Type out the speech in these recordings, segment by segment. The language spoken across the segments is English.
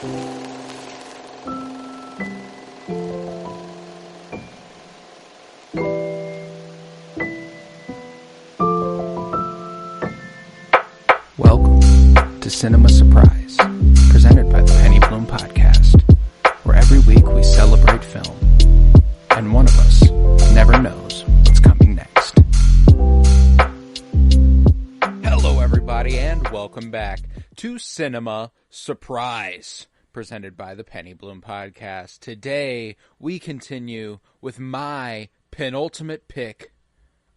Welcome to Cinema Surprise, presented by the Penny Bloom Podcast, where every week we celebrate film, and one of us never knows what's coming next. Hello, everybody, and welcome back to Cinema Surprise, presented by the Penny Bloom Podcast. Today, we continue with my penultimate pick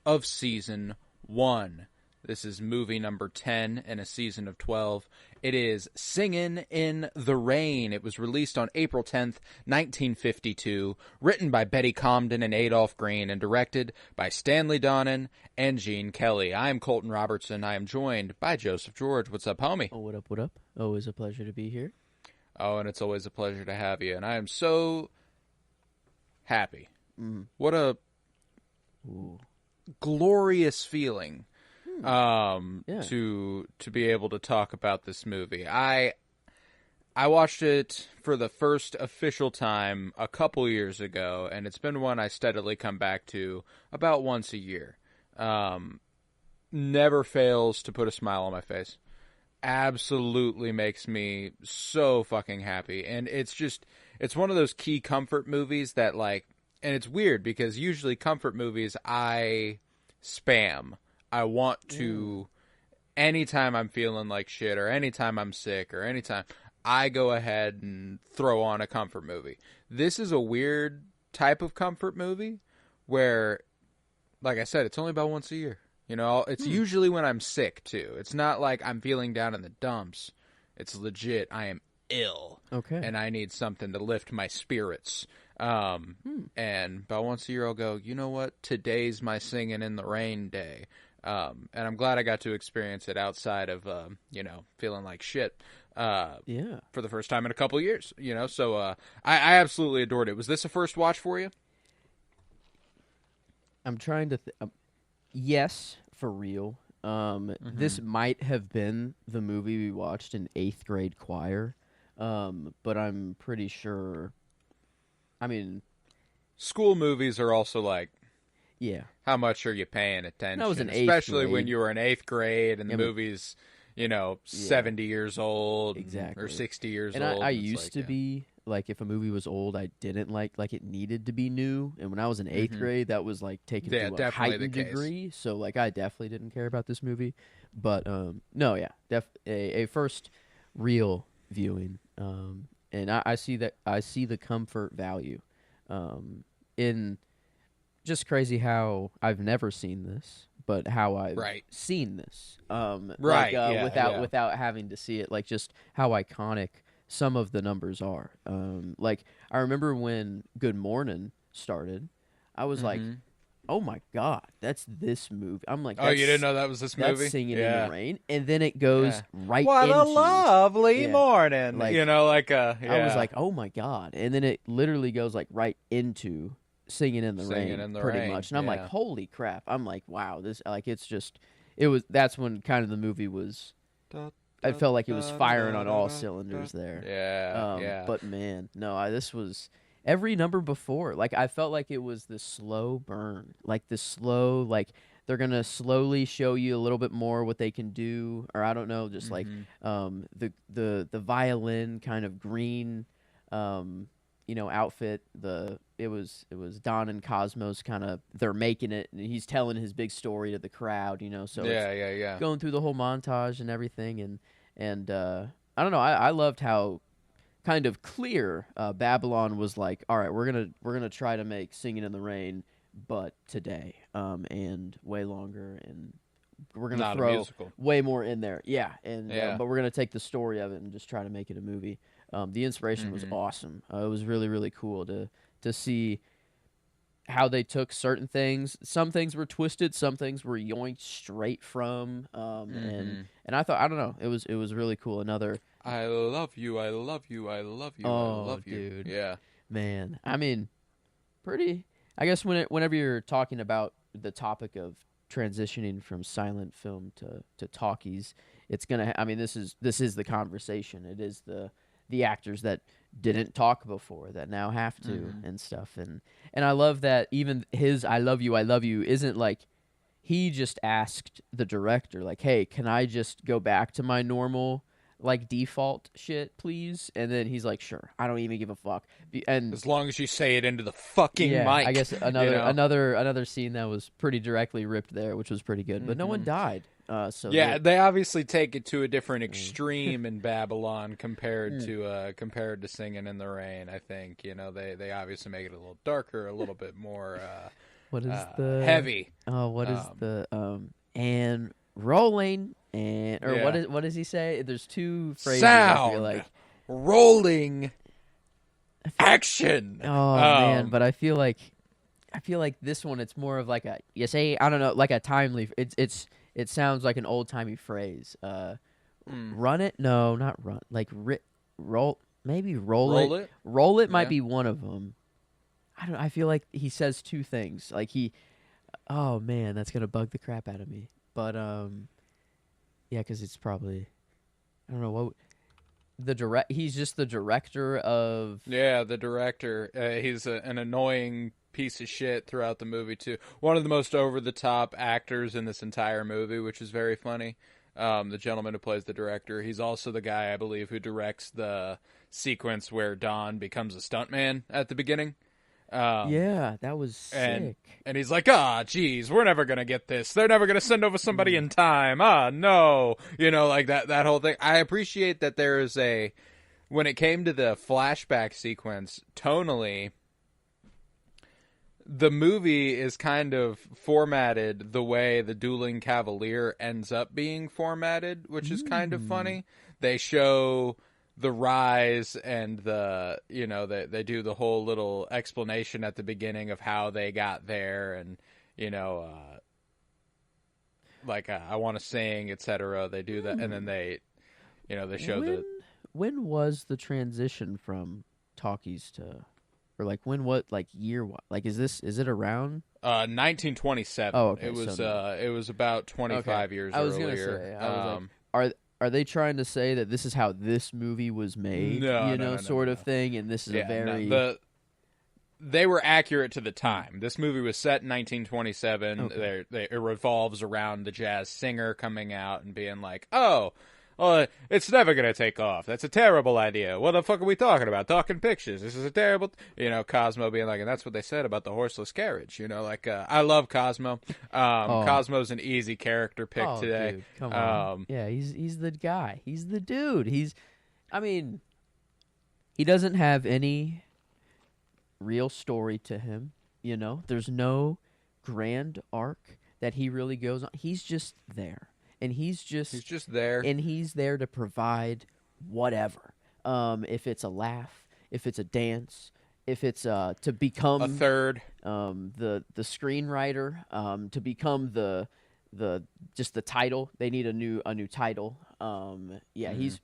of Season 1. This is movie number 10 in a season of 12. It is Singin' in the Rain. It was released on April 10th, 1952, written by Betty Comden and Adolph Green, and directed by Stanley Donen and Gene Kelly. I am Colton Robertson. I am joined by Joseph George. What's up, homie? Oh, what up, what up? Always a pleasure to be here. Oh, and it's always a pleasure to have you. And I am so happy. What a glorious feeling. To be able to talk about this movie. I watched it for the first official time a couple years ago, and it's been one I steadily come back to about once a year. Never fails to put a smile on my face. Absolutely makes me so fucking happy. And it's one of those key comfort movies that, like, and it's weird because usually comfort movies I spam. I want to, anytime I'm feeling like shit or anytime I'm sick or anytime, I go ahead and throw on a comfort movie. This is a weird type of comfort movie where, like I said, it's only about once a year. You know, it's usually when I'm sick, too. It's not like I'm feeling down in the dumps. It's legit. I am ill. Okay. And I need something to lift my spirits. And about once a year I'll go, you know what? Today's my Singin' in the Rain day. And I'm glad I got to experience it outside of, feeling like shit, for the first time in a couple of years, so, I absolutely adored it. Was this a first watch for you? I'm trying to, yes, for real. This might have been the movie we watched in 8th grade choir, but I'm pretty sure, school movies are also like, yeah. How much are you paying attention? That was in 8th Especially grade. when you were in 8th grade and the movie's, 70 years old. Exactly. Or 60 years and old. I used to be, like, if a movie was old, I didn't like it needed to be new. And when I was in 8th grade, that was, like, taken to a heightened degree. So, like, I definitely didn't care about this movie. But, a first real viewing. And I see the comfort value in... Just crazy how I've never seen this, but how I've seen this. Without having to see it, like just how iconic some of the numbers are. Like I remember when Good Morning started, I was like, "Oh my god, that's this movie." I'm like, "Oh, you didn't know that was this movie?" That's Singin' in the Rain, and then it goes right. What into, a lovely morning! Like, I was like, "Oh my god!" And then it literally goes like right into Singin' in the Rain, pretty much. And I'm like, holy crap. I'm like, wow, this, like, that's when kind of the movie was, I felt like it was firing on all cylinders there. Yeah. But man, no, this was, every number before, like, I felt like it was the slow burn, like the slow, like, they're going to slowly show you a little bit more what they can do, or I don't know, just like, the violin kind of green, outfit, it was Don and Cosmos kind of, they're making it, and he's telling his big story to the crowd, so it's going through the whole montage and everything, and I don't know, I loved how kind of clear Babylon was like, all right, we're gonna try to make Singin' in the Rain, but today, and way longer, and we're gonna throw way more in there, but we're gonna take the story of it and just try to make it a movie. The inspiration was awesome. It was really, really cool to see how they took certain things. Some things were twisted, some things were yoinked straight from. And I thought, I don't know, it was really cool. Another, I love you, I love you, I love you, I love you. Dude. Yeah, man. I mean, pretty. I guess whenever you're talking about the topic of transitioning from silent film to talkies, it's gonna. I mean, this is the conversation. It is the actors that didn't talk before that now have to and stuff. And I love that even his I love you isn't like he just asked the director, like, hey, can I just go back to my normal, like, default shit, please? And then he's like, sure, I don't even give a fuck. And as long as you say it into the fucking mic. I guess another scene that was pretty directly ripped there, which was pretty good. But no one died. So they obviously take it to a different extreme in Babylon compared to Singing in the Rain. I think they obviously make it a little darker, a little bit more. What is the heavy? Oh, what is the and rolling what does he say? There's two phrases. Sound, I feel like rolling, action. Oh man, but I feel like this one it's more of like a I don't know, like a timely. It sounds like an old timey phrase. Run it? No, not run. Like roll. Maybe roll it. Roll it might be one of them. I don't. I feel like he says two things. Like oh man, that's gonna bug the crap out of me. But yeah, because it's probably, I don't know what He's just the director of. Yeah, the director. He's an annoying piece of shit throughout the movie too. One of the most over the top actors in this entire movie, which is very funny. The gentleman who plays the director. He's also the guy, I believe, who directs the sequence where Don becomes a stuntman at the beginning. Yeah, that was sick. And he's like, geez, we're never gonna get this. They're never gonna send over somebody in time. No, like that whole thing. I appreciate that there is when it came to the flashback sequence, tonally, the movie is kind of formatted the way the Dueling Cavalier ends up being formatted, which is kind of funny. They show the rise and they do the whole little explanation at the beginning of how they got there, and I want to sing, etc. They do that, and then they show when was the transition from talkies to, or like when, what, like year, what, like is it around 1927? Oh, okay. It was about 25 years earlier. I was gonna say, I was like, are they trying to say that this is how this movie was made? No, sort of thing, and this is a very they were accurate to the time. This movie was set in 1927. Okay. It revolves around the jazz singer coming out and being like, it's never going to take off. That's a terrible idea. What the fuck are we talking about? Talking pictures. This is a terrible... Cosmo being like, and that's what they said about the horseless carriage. I love Cosmo. Cosmo's an easy character pick today. Dude, come on. Yeah, he's the guy. He's the dude. He doesn't have any real story to him. There's no grand arc that he really goes on. He's just there. And he's just there. And he's there to provide whatever. If it's a laugh, if it's a dance, if it's to become a third, the screenwriter, to become the just the title. They need a new title. He's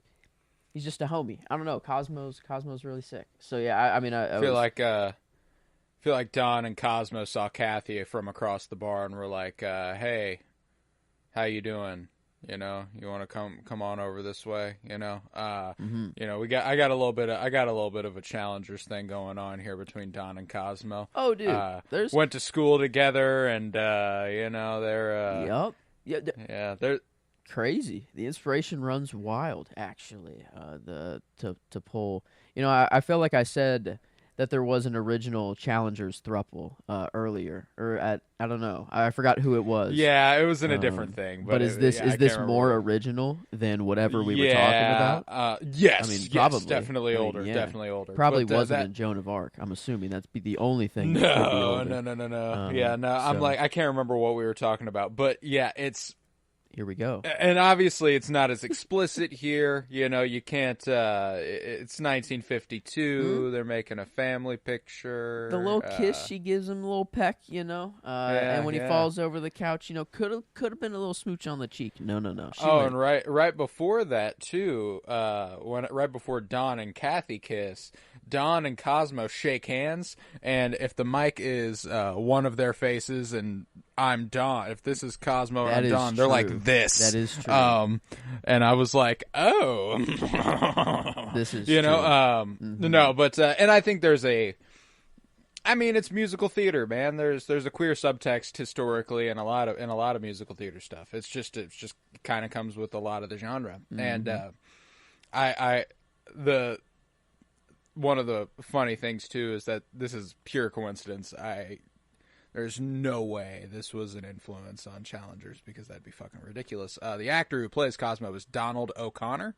just a homie. I don't know. Cosmo's really sick. So yeah, I feel like Don and Cosmo saw Kathy from across the bar and were like, hey, how you doing? You want to come on over this way? I got a little bit of a challengers thing going on here between Don and Cosmo. Oh, dude, went to school together, and they're they're crazy. The inspiration runs wild, actually. To pull, I feel like I said that there was an original Challengers thruple earlier, or I don't know. I forgot who it was. Yeah, it was in a different thing. But is this more original than whatever we were talking about? Yes. Probably. Yes, definitely older. Definitely older. Probably wasn't in Joan of Arc. I'm assuming that's the only thing. No. I'm like, I can't remember what we were talking about, but yeah, it's. Here we go. And obviously it's not as explicit here. You can't... it's 1952. They're making a family picture. The little kiss she gives him, a little peck, and when he falls over the couch, could have been a little smooch on the cheek. No. And right before that, too, right before Don and Kathy kiss, Don and Cosmo shake hands, and if the mic is one of their faces and I'm Don. If this is Cosmo and That I'm is Don, they're true. like this. That is true. And I was like, oh, this is you know, true. No, but and I think there's it's musical theater, man. There's a queer subtext historically in a lot of musical theater stuff. It's just kind of comes with a lot of the genre. And one of the funny things too is that this is pure coincidence. There's no way this was an influence on Challengers, because that'd be fucking ridiculous. The actor who plays Cosmo is Donald O'Connor.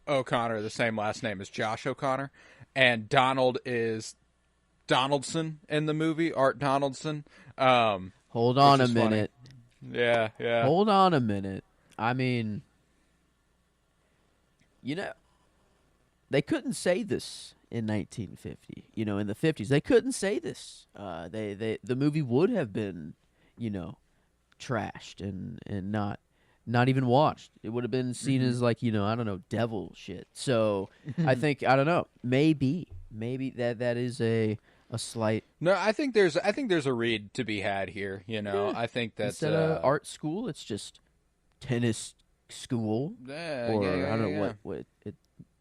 O'Connor, the same last name as Josh O'Connor. And Donald is Donaldson in the movie, Art Donaldson. Hold on a minute. Funny. Yeah. Hold on a minute. I mean, they couldn't say this in 1950. In the 50s, they couldn't say this. The movie would have been, trashed and not even watched. It would have been seen as like, I don't know, devil shit. So I think, I don't know, maybe that is a slight. No, I think there's a read to be had here. Yeah. I think that instead of art school, it's just tennis school. I don't know what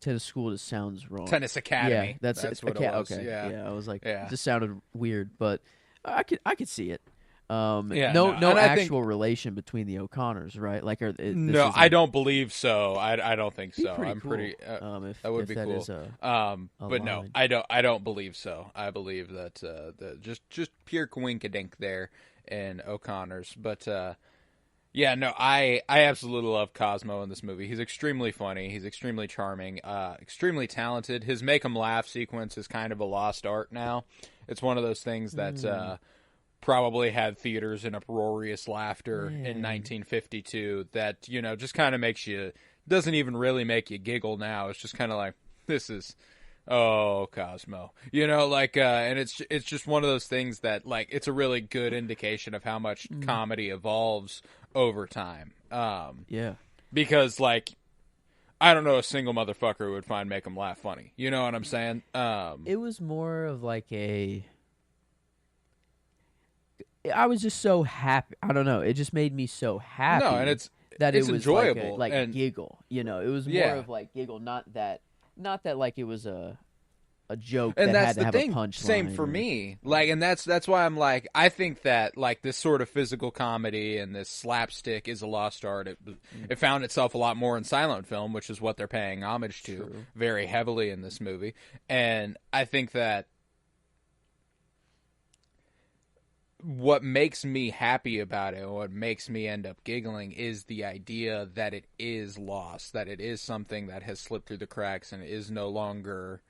tennis school just sounds wrong. Tennis academy. Yeah, that's what it was. Okay. Yeah, I was like, it just sounded weird, but I could see it. No actual relation between the O'Connors, right? Like, no, I don't believe so. I don't think so. I'm cool. pretty. That would be cool. But no, I don't believe so. I believe that just pure coinkadink there in O'Connors. But I absolutely love Cosmo in this movie. He's extremely funny. He's extremely charming. Extremely talented. His make 'em laugh sequence is kind of a lost art now. It's one of those things that. Probably had theaters in uproarious laughter in 1952 that, just kind of makes you, doesn't even really make you giggle now. It's just kind of like, this is, Cosmo. And it's just one of those things that, like, it's a really good indication of how much comedy evolves over time. Because, like, I don't know a single motherfucker who would find Make 'em Laugh funny. You know what I'm saying? It was more of like I was just so happy. I don't know. It just made me so happy. No, and it's enjoyable, like and giggle. It was more of like giggle, not that like it was a joke and that that's had to the have thing. a punchline. Same for me. Like, and that's why I'm like, I think that like this sort of physical comedy and this slapstick is a lost art. It found itself a lot more in silent film, which is what they're paying homage to very heavily in this movie. And I think that what makes me happy about it, what makes me end up giggling, is the idea that it is lost, that it is something that has slipped through the cracks and is no longer.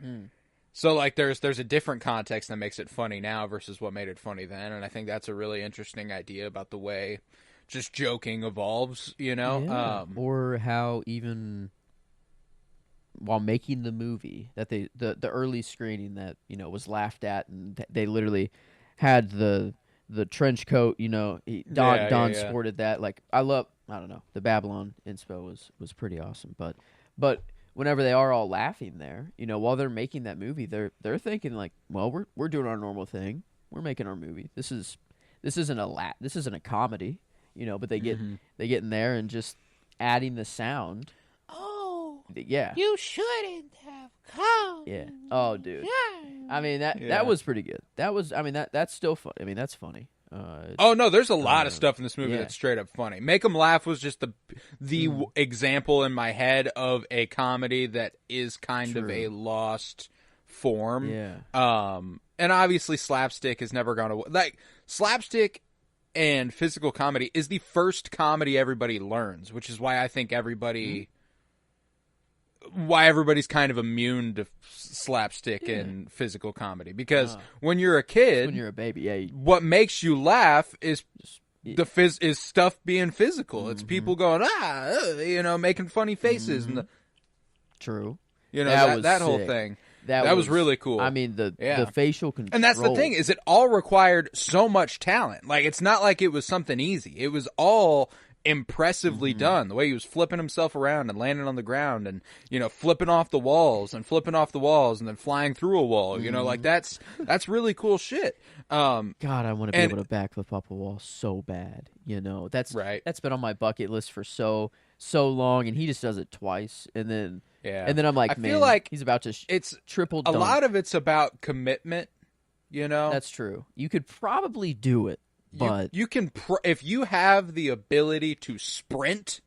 So, like, there's a different context that makes it funny now versus what made it funny then, and I think that's a really interesting idea about the way just joking evolves, or how even while making the movie that the early screening that was laughed at, and they literally had the trench coat, Don sported that. Like, I don't know, the Babylon inspo was pretty awesome. But whenever they are all laughing there, while they're making that movie, they're thinking like, well, we're doing our normal thing. We're making our movie. This isn't a comedy, but they get in there and just adding the sound. Oh. Yeah. You shouldn't have come. Yeah. Oh, dude. I mean, that was pretty good. That's still fun. I mean, that's funny. No, there's a lot of stuff in this movie that's straight up funny. Make 'em Laugh was just the example in my head of a comedy that is kind of a lost form. Yeah. And obviously slapstick is never going to, like, slapstick and physical comedy is the first comedy everybody learns, which is why I think everybody's kind of immune to slapstick and physical comedy, because when you're a kid, when you're a baby, what makes you laugh is is stuff being physical. It's people going making funny faces and true. That whole thing. That was really cool. I mean, the facial control. And that's the thing, is it all required so much talent. Like, it's not like it was something easy. It was all impressively done. The way he was flipping himself around and landing on the ground and, flipping off the walls and then flying through a wall. Like that's really cool shit. God, I want to be able to backflip off a wall so bad. That's right. That's been on my bucket list for so long, and he just does it twice, and then I'm like, I feel like he's about to it's triple dunk. A lot of it's about commitment. That's true. You could probably do it. But you can if you have the ability to sprint,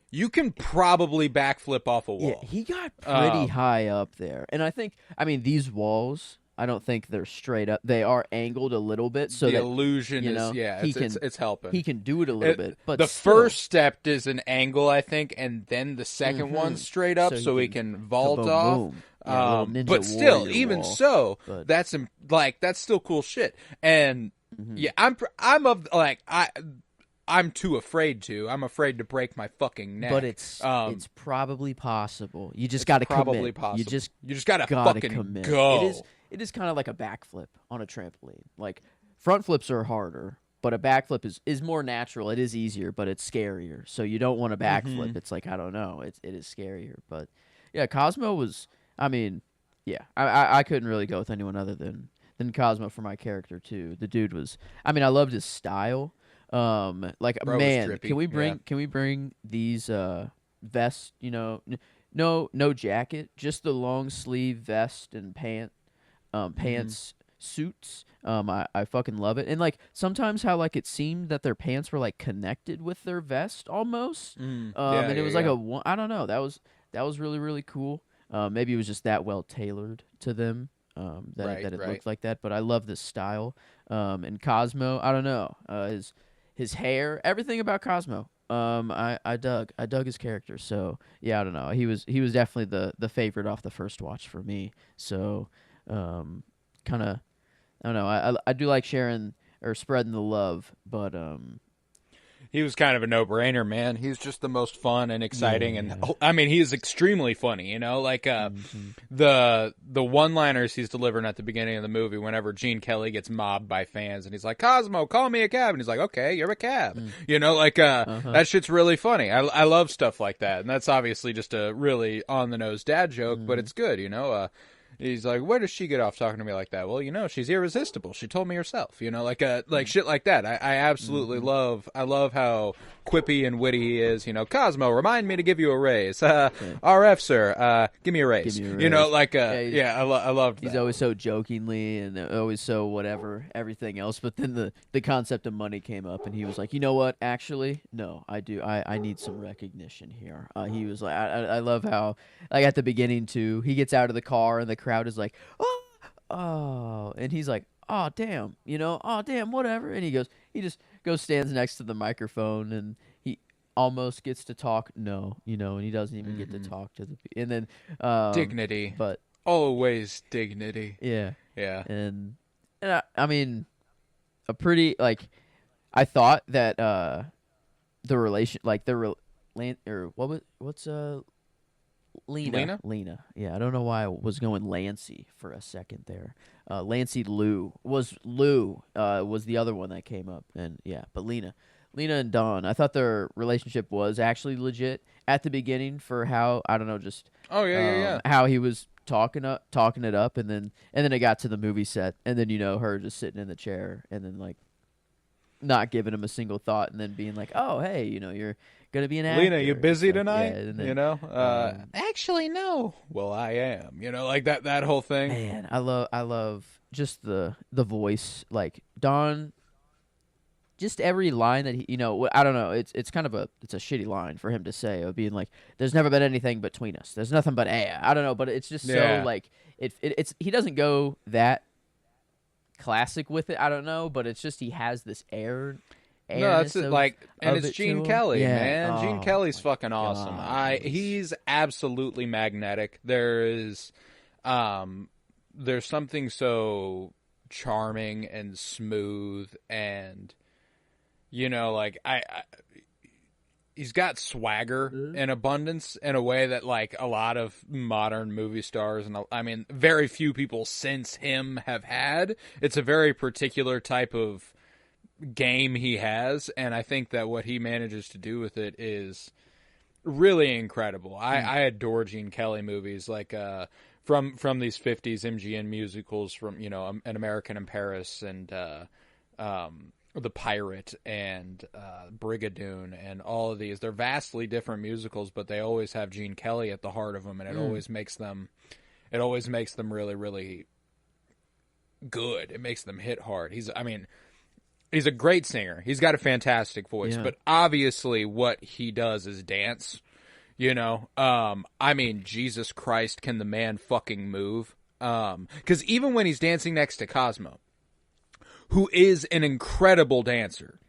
you can probably backflip off a wall. Yeah, he got pretty high up there. And these walls, I don't think they're straight up. They are angled a little bit, so the illusion is it's helping. He can do it a little bit, but the first step is an angle, I think, and then the second one's straight up, so he can vault off. But still, even so, that's still cool shit. And yeah, I'm too afraid to. I'm afraid to break my fucking neck. But it's probably possible. You just got to commit. Probably possible. You just got to fucking commit. go. It is kind of like a backflip on a trampoline. Like front flips are harder, but a backflip is more natural. It is easier, but it's scarier. So you don't want a backflip. It's like, I don't know. It is scarier. But yeah, Cosmo was. I couldn't really go with anyone other than Cosmo for my character too. The dude was. I loved his style. Bro, can we bring these vests? No jacket, just the long sleeve vest and pants suits. I fucking love it. And sometimes how it seemed that their pants were connected with their vest almost. It was I don't know. That was really, really cool. Maybe it was just that well tailored to them. That it looked like that, but I love this style. And Cosmo, I don't know, his hair, everything about Cosmo. I dug his character. So yeah, I don't know. He was definitely the favorite off the first watch for me. So kind of, I don't know. I do like sharing or spreading the love, but he was kind of a no-brainer, man. He's just the most fun and exciting, and he's extremely funny. The one-liners he's delivering at the beginning of the movie, whenever Gene Kelly gets mobbed by fans, and he's like, "Cosmo, call me a cab," and he's like, "Okay, you're a cab." That shit's really funny. I love stuff like that, and that's obviously just a really on-the-nose dad joke, but it's good. He's like, where does she get off talking to me like that? Well, she's irresistible. She told me herself, like shit like that. I absolutely love how quippy and witty he is. Cosmo, remind me to give you a raise. RF, sir, give me a raise. I loved that. He's always so jokingly and always so whatever, everything else. But then the concept of money came up and he was like, you know what? Actually, no, I do. I need some recognition here. He was like, I love how, at the beginning too, he gets out of the car and the crowd is like, oh, and he's like, oh damn, oh damn, whatever, and he just goes stands next to the microphone and he almost gets to talk, and he doesn't even get to talk to the and then dignity, but always dignity, yeah, and a pretty I thought that the relation Lena. Yeah, I don't know why I was going Lancey for a second there. Lancey Lou was the other one that came up, and but Lena and Don. I thought their relationship was actually legit at the beginning for how I don't know, just how he was talking it up, and then it got to the movie set, and then her just sitting in the chair, and then not giving him a single thought, and then being like, oh hey, you're gonna be an actor. Lena, you busy tonight? Yeah, and then, actually no. Well, I am. That whole thing. Man, I love just the voice. Don, just every line that he, I don't know. It's kind of it's a shitty line for him to say, of being like, "There's never been anything between us. There's nothing but air." I don't know, but it's just so it's he doesn't go that classic with it. I don't know, but it's just he has this air. No, that's it. And it's Gene Kelly, man. Gene Kelly's fucking awesome. He's absolutely magnetic. There's something so charming and smooth, and he's got swagger in abundance in a way that a lot of modern movie stars and very few people since him have had. It's a very particular type of game he has, and I think that what he manages to do with it is really incredible. I adore Gene Kelly movies, like from these 50s MGM musicals, from An American in Paris and The Pirate and Brigadoon and all of these. They're vastly different musicals, but they always have Gene Kelly at the heart of them, and it always makes them really, really good. It makes them hit hard. He's a great singer. He's got a fantastic voice, but obviously what he does is dance. Jesus Christ, can the man fucking move? Because even when he's dancing next to Cosmo, who is an incredible dancer,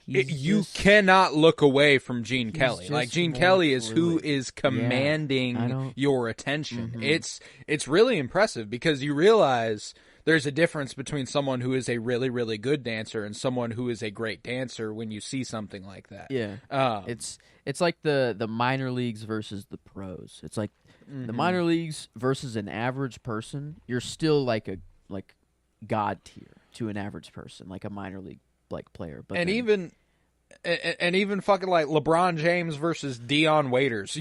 you cannot look away from Gene Kelly. Like, Gene Kelly is who is commanding your attention. It's really impressive, because you realize there's a difference between someone who is a really, really good dancer and someone who is a great dancer when you see something like that. Yeah. It's like the minor leagues versus the pros. It's like the minor leagues versus an average person. You're still like God tier to an average person, like a minor league player. But even fucking like LeBron James versus Dion Waiters,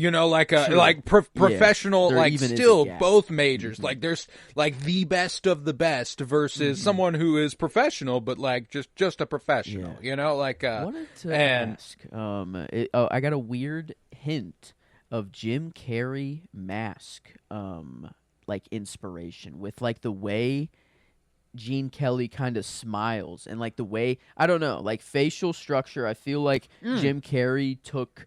professional, still both majors. Like, there's like the best of the best versus someone who is professional, but like just a professional. Wanted to ask. I got a weird hint of Jim Carrey mask, inspiration with like the way Gene Kelly kind of smiles, and like the way, I don't know, like facial structure. I feel like Jim Carrey took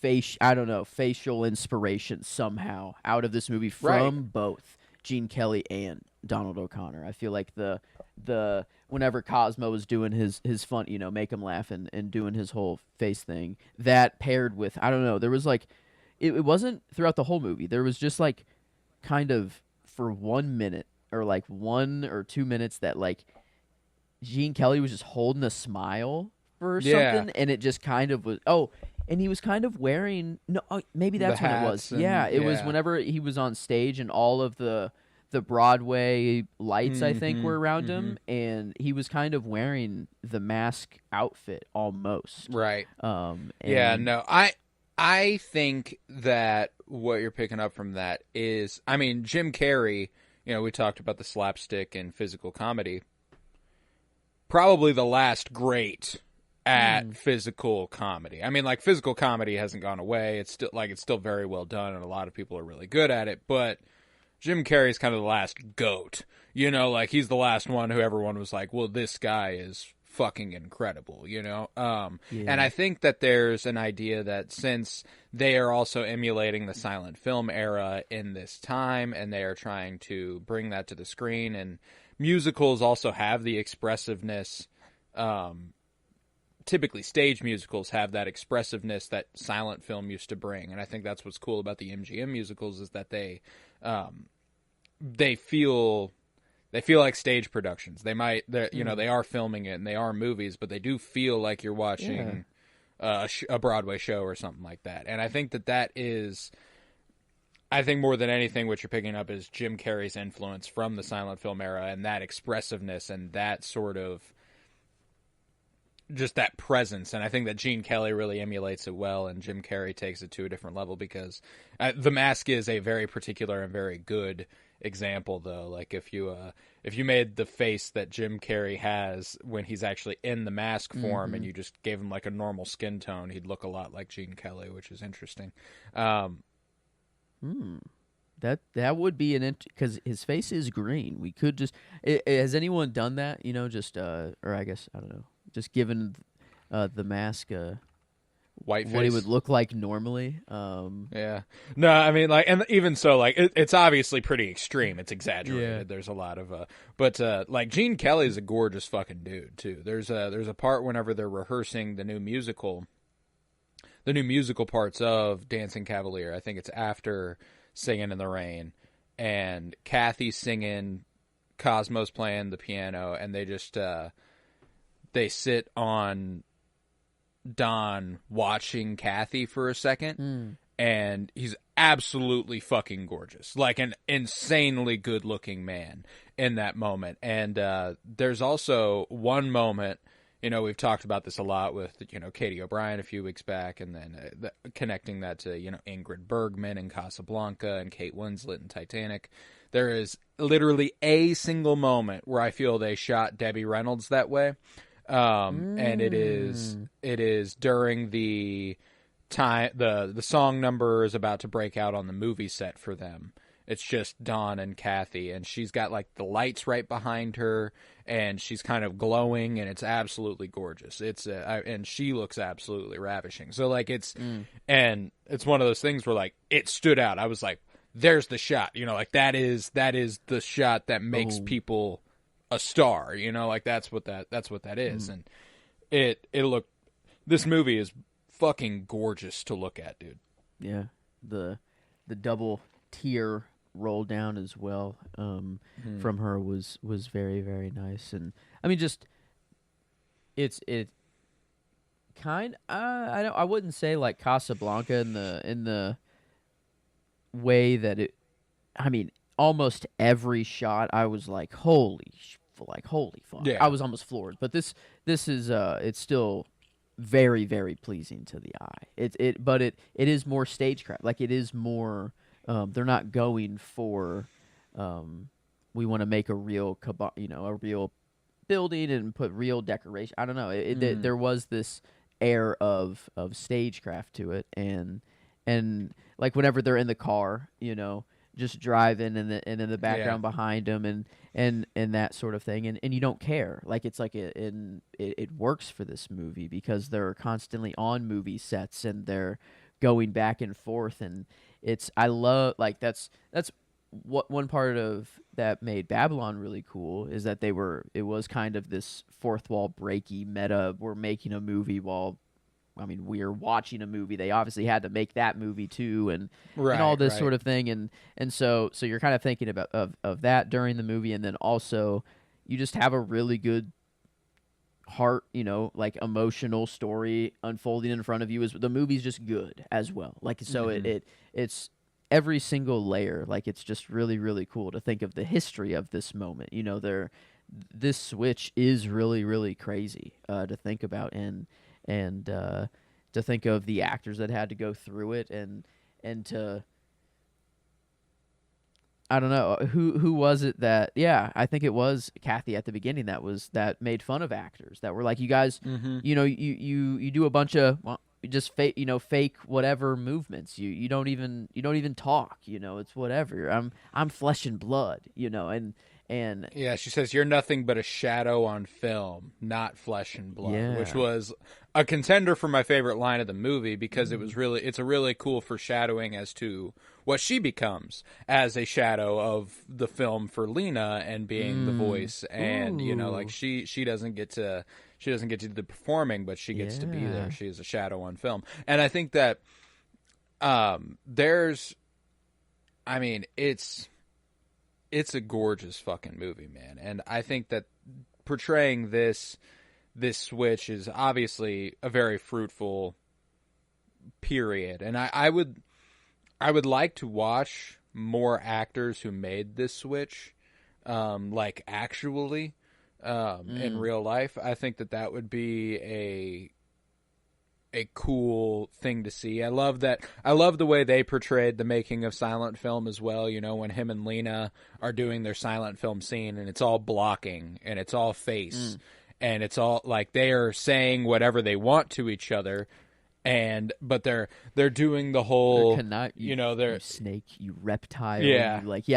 facial inspiration somehow out of this movie from both Gene Kelly and Donald O'Connor. I feel like the whenever Cosmo was doing his fun, make him laugh and doing his whole face thing, that paired with, I don't know, there was like, it wasn't throughout the whole movie. There was just like kind of for 1 minute or like 1 or 2 minutes that like Gene Kelly was just holding a smile for something, and it just kind of was. Oh, and he was kind of wearing maybe that's when it was. It was whenever he was on stage and all of the Broadway lights I think were around him, and he was kind of wearing the mask outfit almost. Right. I think that what you're picking up from that is, Jim Carrey. We talked about the slapstick and physical comedy. Probably the last great at physical comedy. Physical comedy hasn't gone away. It's still very well done, and a lot of people are really good at it. But Jim Carrey's kind of the last goat. He's the last one who everyone was like, well, this guy is fucking incredible, And I think that there's an idea that since they are also emulating the silent film era in this time, and they are trying to bring that to the screen, and musicals also have the expressiveness, typically stage musicals have that expressiveness that silent film used to bring, and I think that's what's cool about the MGM musicals, is that they feel like stage productions. They are filming it and they are movies, but they do feel like you're watching a Broadway show or something like that. And I think that is, more than anything, what you're picking up is Jim Carrey's influence from the silent film era, and that expressiveness and that sort of just that presence. And I think that Gene Kelly really emulates it well, and Jim Carrey takes it to a different level, because The Mask is a very particular and very good example, though. Like, if you made the face that Jim Carrey has when he's actually in the mask form, and you just gave him like a normal skin tone, he'd look a lot like Gene Kelly, which is interesting. That would be because his face is green. We could just has anyone done that? Or I guess I don't know. Just given the mask white face, what he would look like normally. Yeah. No, and even so, it's obviously pretty extreme. It's exaggerated. Yeah. There's a lot of but Gene Kelly is a gorgeous fucking dude too. There's a part whenever they're rehearsing the new musical parts of Dancing Cavalier. I think it's after Singin' in the Rain, and Kathy's singing, Cosmo's playing the piano, and they just they sit on Don watching Kathy for a second, and he's absolutely fucking gorgeous, like an insanely good looking man in that moment. And there's also one moment, you know, we've talked about this a lot with, you know, Katie O'Brien a few weeks back, and then connecting that to, you know, Ingrid Bergman in Casablanca and Kate Winslet in Titanic. There is literally a single moment where I feel they shot Debbie Reynolds that way. And it is during the time the song number is about to break out on the movie set for them. It's just Dawn and Kathy, and she's got like the lights right behind her, and she's kind of glowing, and it's absolutely gorgeous. And she looks absolutely ravishing. So like and it's one of those things where like it stood out. I was like, there's the shot, you know, like that is the shot that makes people a star, you know, like that's what that is. And this movie is fucking gorgeous to look at, dude. Yeah, the double tear roll down as well from her was very, very nice. And I mean, just it kind I wouldn't say like Casablanca in the way that it, I mean, almost every shot I was like, holy fuck. Yeah. I was almost floored. But this is it's still very, very pleasing to the eye. But it is more stagecraft. Like it is more they're not going for we want to make a real a real building and put real decoration. I don't know. There was this air of stagecraft to it, and like whenever they're in the car, you know, just driving and in the background behind them and that sort of thing, and you don't care. Like it's like it works for this movie because they're constantly on movie sets and they're going back and forth, and I love, like that's what one part of that made Babylon really cool is that it was kind of this fourth wall breaky meta. We're making a movie while, I mean, we're watching a movie. They obviously had to make that movie too, and all this sort of thing, and so you're kind of thinking about of that during the movie, and then also you just have a really good heart, you know, like emotional story unfolding in front of you. Is the movie's just good as well. Like so, it's every single layer. Like it's just really, really cool to think of the history of this moment. You know, this switch is really, really crazy to think about, and to think of the actors that had to go through it, and to, I don't know who was it that, I think it was Kathy at the beginning that made fun of actors that were like, you guys, you know, you do a bunch of just fake whatever movements. You don't even talk. You know, it's whatever. I'm flesh and blood. You know, and yeah, she says you're nothing but a shadow on film, not flesh and blood, which was a contender for my favorite line of the movie because it's a really cool foreshadowing as to what she becomes as a shadow of the film for Lena and being the voice, and you know, like she doesn't get to do the performing, but she gets to be there. She is a shadow on film, and I think that it's a gorgeous fucking movie, man. And I think that portraying this switch is obviously a very fruitful period. And I would like to watch more actors who made this switch, like actually, in real life. I think that would be a cool thing to see. I love the way they portrayed the making of silent film as well, you know, when him and Lena are doing their silent film scene and it's all blocking and it's all face and it's all like they are saying whatever they want to each other, but they're doing the whole, you snake, you reptile,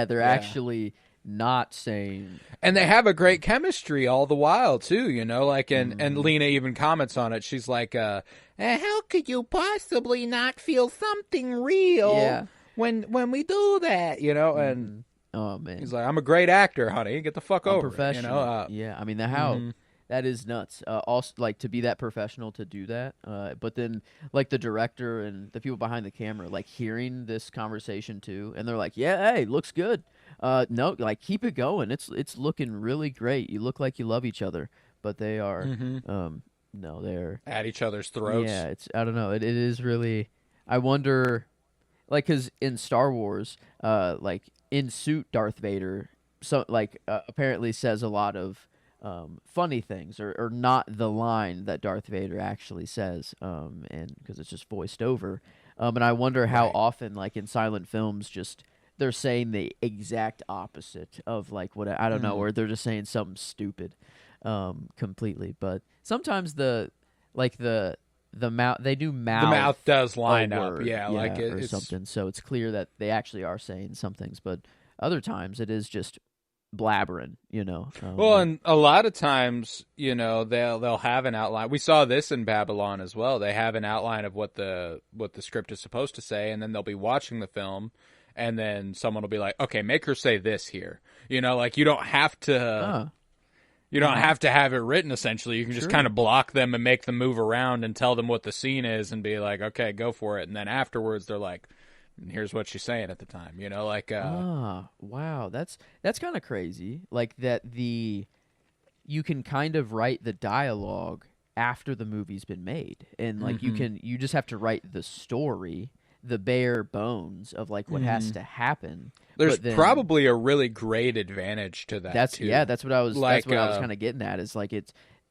they're actually not saying, and they have a great chemistry all the while too, you know, like, and Lena even comments on it. She's like, how could you possibly not feel something real when we do that, you know? And oh man, he's like, I'm a great actor, honey, get the fuck over it, you know? I mean, how that is nuts. Also, like, to be that professional to do that, but then like the director and the people behind the camera, like hearing this conversation too, and they're like, yeah, hey, looks good. No, like keep it going. It's looking really great. You look like you love each other, but they are no, they're at each other's throats. Yeah, I don't know. It is really. I wonder like because in Star Wars, like in suit Darth Vader, apparently says a lot of funny things, or not the line that Darth Vader actually says, and because it's just voiced over. And I wonder how often, like in silent films, just they're saying the exact opposite of like what I don't know, or they're just saying something stupid, completely. But sometimes the mouth, they do mouth. The mouth does line up, word, like or something. So it's clear that they actually are saying some things, but other times it is just blabbering, Well, and a lot of times, they'll have an outline. We saw this in Babylon as well. They have an outline of what the script is supposed to say, and then they'll be watching the film, and then someone will be like, "Okay, make her say this here." Like you don't have to. You don't have to have it written, essentially. You can just kind of block them and make them move around and tell them what the scene is and be like, okay, go for it. And then afterwards, they're like, here's what she's saying at the time, wow, that's kind of crazy. Like that you can kind of write the dialogue after the movie's been made. And like you just have to write the story, the bare bones of like what has to happen. There's probably a really great advantage to that. That's too. That's what I was kind of getting at. Is like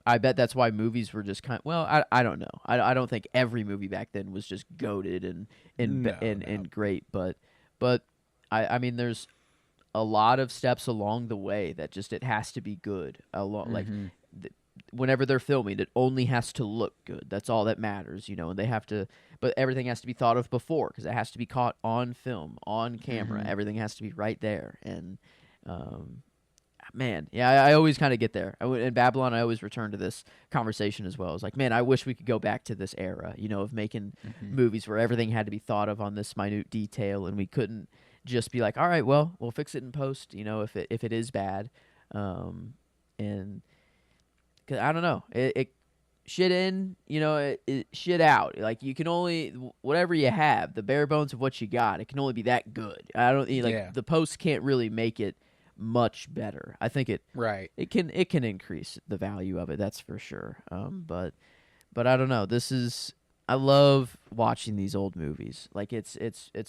I bet that's why movies were just I don't know. I don't think every movie back then was just goated and great, but I mean there's a lot of steps along the way that just it has to be good. Like whenever they're filming, it only has to look good. That's all that matters, and they have to. But everything has to be thought of before because it has to be caught on film, on camera. Everything has to be right there. And, man, yeah, I always kind of get there. In Babylon, I always return to this conversation as well. It's like, man, I wish we could go back to this era, of making movies where everything had to be thought of on this minute detail, and we couldn't just be like, all right, well, we'll fix it in post, if it is bad. And cause I don't know, it shit in, shit out. Like you can only whatever you have, the bare bones of what you got. It can only be that good. I don't the post can't really make it much better. I think it can increase the value of it. That's for sure. But I don't know. I love watching these old movies. Like it's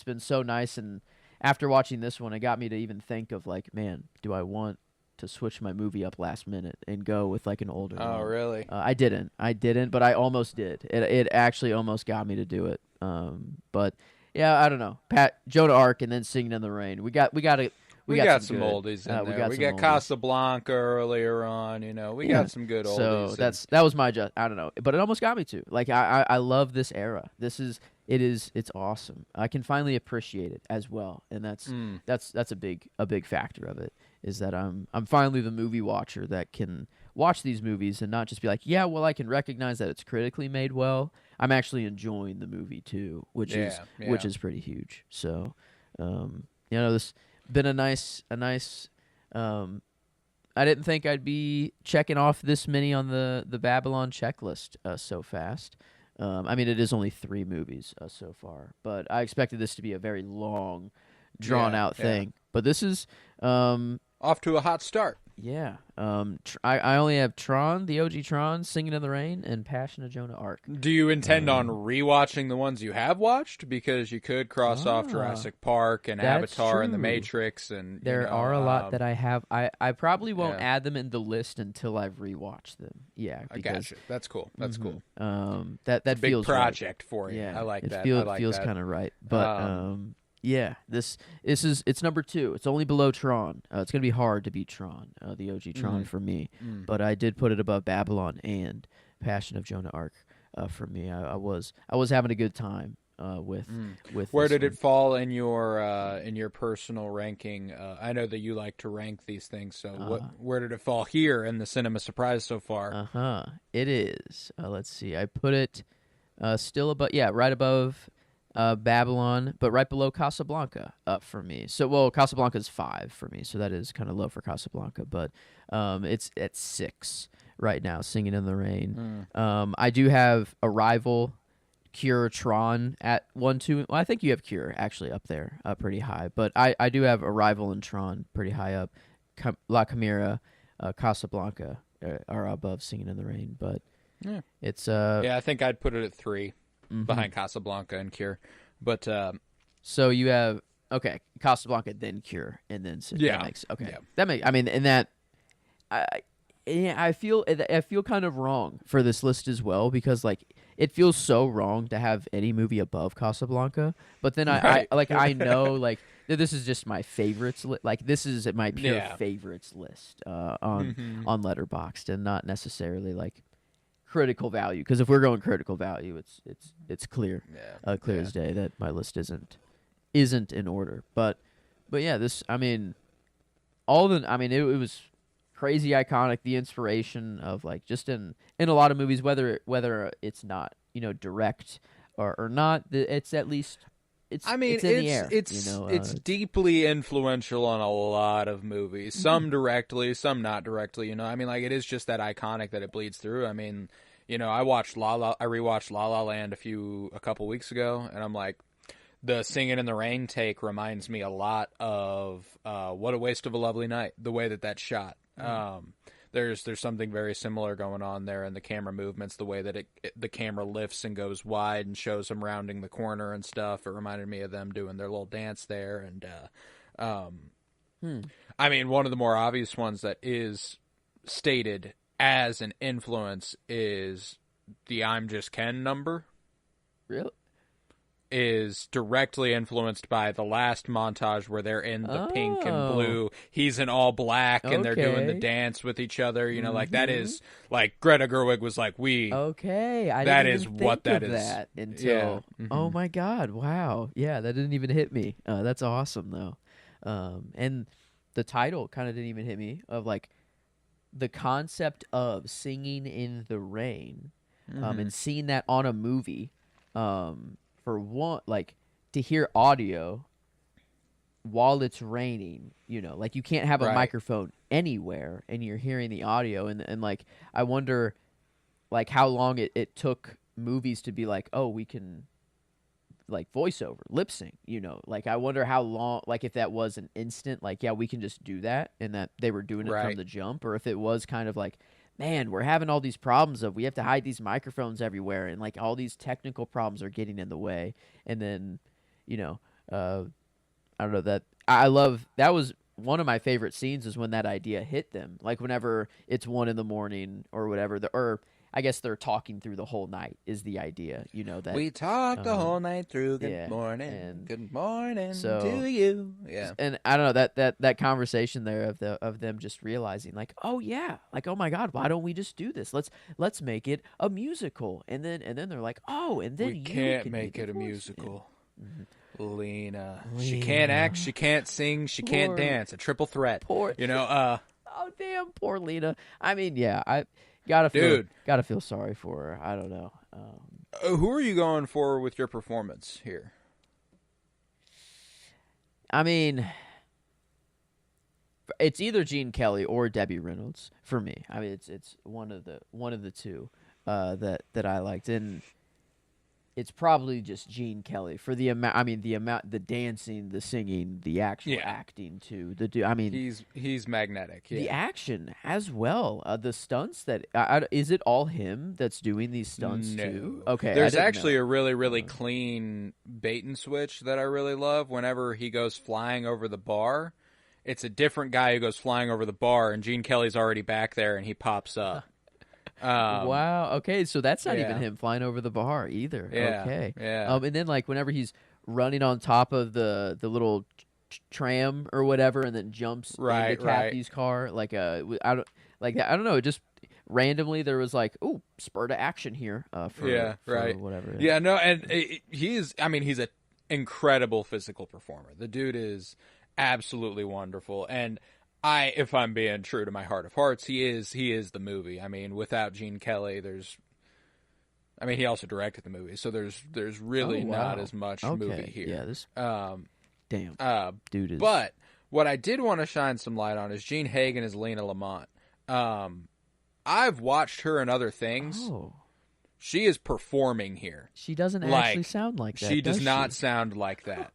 been so nice. And after watching this one, it got me to even think of like, man, do I want to switch my movie up last minute and go with like an older one. Oh, really? I didn't, but I almost did. It actually almost got me to do it. But yeah, I don't know. Joan of Arc and then Singing in the Rain. We got some oldies in there. We got Casablanca earlier on. We got some good oldies. So that was my I don't know, but it almost got me to. Like I love this era. It's awesome. I can finally appreciate it as well, and that's a big factor of it. Is that I'm finally the movie watcher that can watch these movies and not just be like, yeah, well, I can recognize that it's critically made well. I'm actually enjoying the movie too, which is pretty huge. So, this been a nice. I didn't think I'd be checking off this many on the Babylon checklist so fast. I mean, it is only 3 movies so far, but I expected this to be a very long, drawn-out thing. But this is off to a hot start. Yeah. I only have Tron, the OG Tron, Singing in the Rain, and Passion of Joan of Arc. Do you intend on rewatching the ones you have watched? Because you could cross off Jurassic Park and Avatar true. and The Matrix. And there are a lot that I have. I probably won't add them in the list until I've rewatched them. Yeah, I got you. That's cool. That's cool. That it's a feels big project right. for you. Yeah, I like that. It feels kind of right. But yeah, it's number 2. It's only below Tron. It's gonna be hard to beat Tron, the OG Tron for me. But I did put it above Babylon and Passion of Joan of Arc for me. I was having a good time with. Where did it fall in your personal ranking? I know that you like to rank these things. So where did it fall here in the Cinema Surprise so far? It is. Let's see. I put it still above. Yeah, right above. Babylon, but right below Casablanca for me. So, Casablanca's 5 for me, so that is kind of low for Casablanca, but it's at 6 right now, Singing in the Rain. I do have Arrival, Cure, Tron at 1, 2. Well, I think you have Cure actually up there pretty high, but I do have Arrival and Tron pretty high up. La Chimera, Casablanca are above Singing in the Rain, but it's... I think I'd put it at 3. Behind Casablanca and Cure. But So you have Casablanca, then Cure, and then yeah, that makes yeah. That makes. I mean, and that I feel kind of wrong for this list as well because like it feels so wrong to have any movie above Casablanca. But then Right. I know like this is just my favorites. Like this is my pure favorites list on Letterboxd and not necessarily like critical value. Because if we're going critical value, it's clear, clear as day that my list isn't in order. But yeah, this it was crazy iconic, the inspiration of like just in a lot of movies, whether it's not direct or not, it's at least it's in the air. It's deeply influential on a lot of movies. Some directly, some not directly. Like it is just that iconic that it bleeds through. I rewatched La La Land a couple weeks ago, and I'm like, the Singin' in the Rain take reminds me a lot of What a Waste of a Lovely Night, the way that's shot. There's something very similar going on there in the camera movements, the way that the camera lifts and goes wide and shows them rounding the corner and stuff. It reminded me of them doing their little dance there. And one of the more obvious ones that is stated as an influence is the I'm Just Ken number. Really? Is directly influenced by the last montage where they're in the pink and blue. He's in all black and they're doing the dance with each other. Like that is like Greta Gerwig was like, I that didn't is even what think that of is. that until oh my god, wow, yeah, that didn't even hit me. That's awesome though, and the title kind of didn't even hit me of like the concept of singing in the rain, and seeing that on a movie. For one, like to hear audio while it's raining, like you can't have a microphone anywhere and you're hearing the audio. And like, I wonder like how long it took movies to be like, oh, we can like voiceover, lip sync, like I wonder how long, like if that was an instant, like, yeah, we can just do that. And that they were doing it from the jump, or if it was kind of like, man, we're having all these problems of we have to hide these microphones everywhere and like all these technical problems are getting in the way. And then, I don't know, that I love, that was one of my favorite scenes is when that idea hit them. Like whenever it's 1 a.m. or whatever, or I guess they're talking through the whole night is the idea, that we talked the whole night through. Good morning, and good morning to you. Yeah, and I don't know that conversation there of them just realizing like, oh yeah, like oh my god, why don't we just do this? Let's make it a musical, and then they're like, oh, and then we you can't can make it a musical. Yeah. Lena, she can't act, she can't sing, she can't dance. A triple threat. Oh damn, poor Lena. I mean, yeah, I. Gotta feel sorry for her. I don't know. Who are you going for with your performance here? I mean, it's either Gene Kelly or Debbie Reynolds for me. I mean, it's one of the two that I liked, and it's probably just Gene Kelly for the amount. I mean, the dancing, the singing, the actual acting too. I mean, he's magnetic. Yeah. The action as well. The stunts that is it all him that's doing these stunts too? Okay, there's actually a really really clean bait and switch that I really love. Whenever he goes flying over the bar, it's a different guy who goes flying over the bar, and Gene Kelly's already back there, and he pops up. Wow. Okay, so that's not even him flying over the bar either. Yeah. Okay. Yeah. And then like whenever he's running on top of the little tram or whatever, and then jumps into Kathy's car, like I don't know. It just randomly there was like, ooh, spur to action here. For whatever. Yeah. No, and he's an incredible physical performer. The dude is absolutely wonderful, and if I'm being true to my heart of hearts, he is the movie. I mean, without Gene Kelly, he also directed the movie, so there's really not as much movie here. Yeah, this damn dude is. But what I did want to shine some light on is Jean Hagen as Lena Lamont. I've watched her in other things. Oh. She is performing here. She doesn't actually sound like that. She does not sound like that.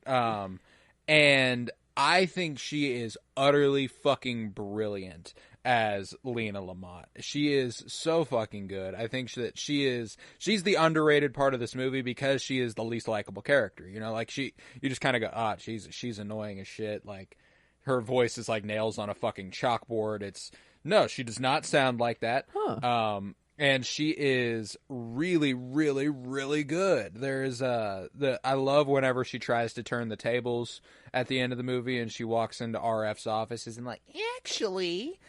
And I think she is utterly fucking brilliant as Lena Lamont. She is so fucking good. I think that she's the underrated part of this movie because she is the least likable character. You know, like you just kind of go, she's annoying as shit. Like her voice is like nails on a fucking chalkboard. No, she does not sound like that. Huh. And she is really, really, really good. There's I love whenever she tries to turn the tables at the end of the movie and she walks into RF's offices and like, actually,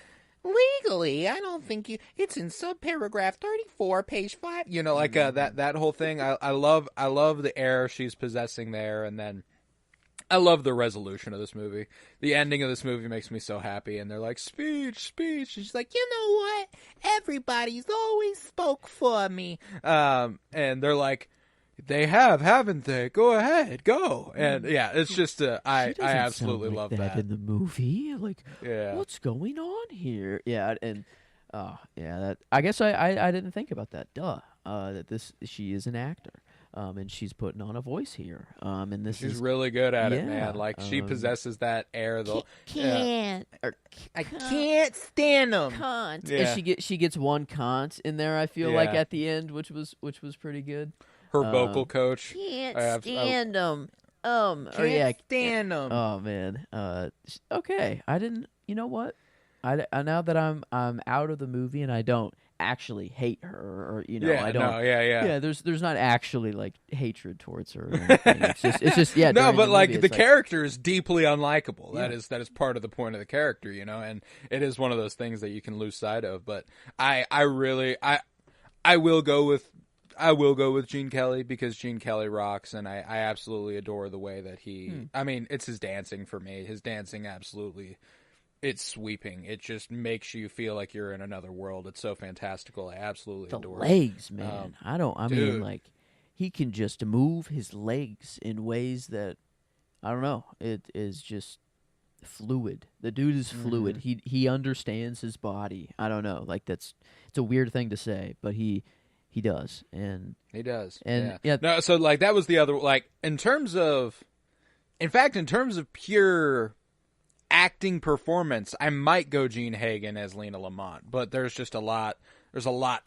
legally, I don't think it's in subparagraph 34, page 5. You know, like that whole thing. I love the air she's possessing there, and then I love the resolution of this movie. The ending of this movie makes me so happy, and they're like, speech. And she's like, you know what? Everybody's always spoke for me. And they're like, they haven't they? Go ahead, go. And yeah, it's just I absolutely love that in the movie. Like, yeah, what's going on here? Yeah, and that I guess I didn't think about that. That she is an actor. And she's putting on a voice here. And she's really good at it, man. Like she possesses that air. Though I can't stand them. Can't. Yeah. And she gets one can't in there. I feel like at the end, which was pretty good. Her vocal coach can't stand them. Can't stand them. Oh man. Okay. I didn't. You know what? I now that I'm out of the movie and I don't actually hate her, or I don't. No, yeah. There's not actually like hatred towards her. Or anything. It's just yeah. No, but like the character is deeply unlikable. Yeah. That is part of the point of the character, and it is one of those things that you can lose sight of. But I will go with Gene Kelly because Gene Kelly rocks, and I absolutely adore the way that he. I mean, it's his dancing for me. His dancing absolutely. It's sweeping. It just makes you feel like you're in another world. It's so fantastical. I absolutely adore it. The legs, man. I mean, like, he can just move his legs in ways that, I don't know. It is just fluid. The dude is fluid. He understands his body. I don't know. Like, it's a weird thing to say, but he does. And he does. And yeah. No, so like that was the other, like, in terms of pure acting performance, I might go Gene Hagen as Lena Lamont, but there's a lot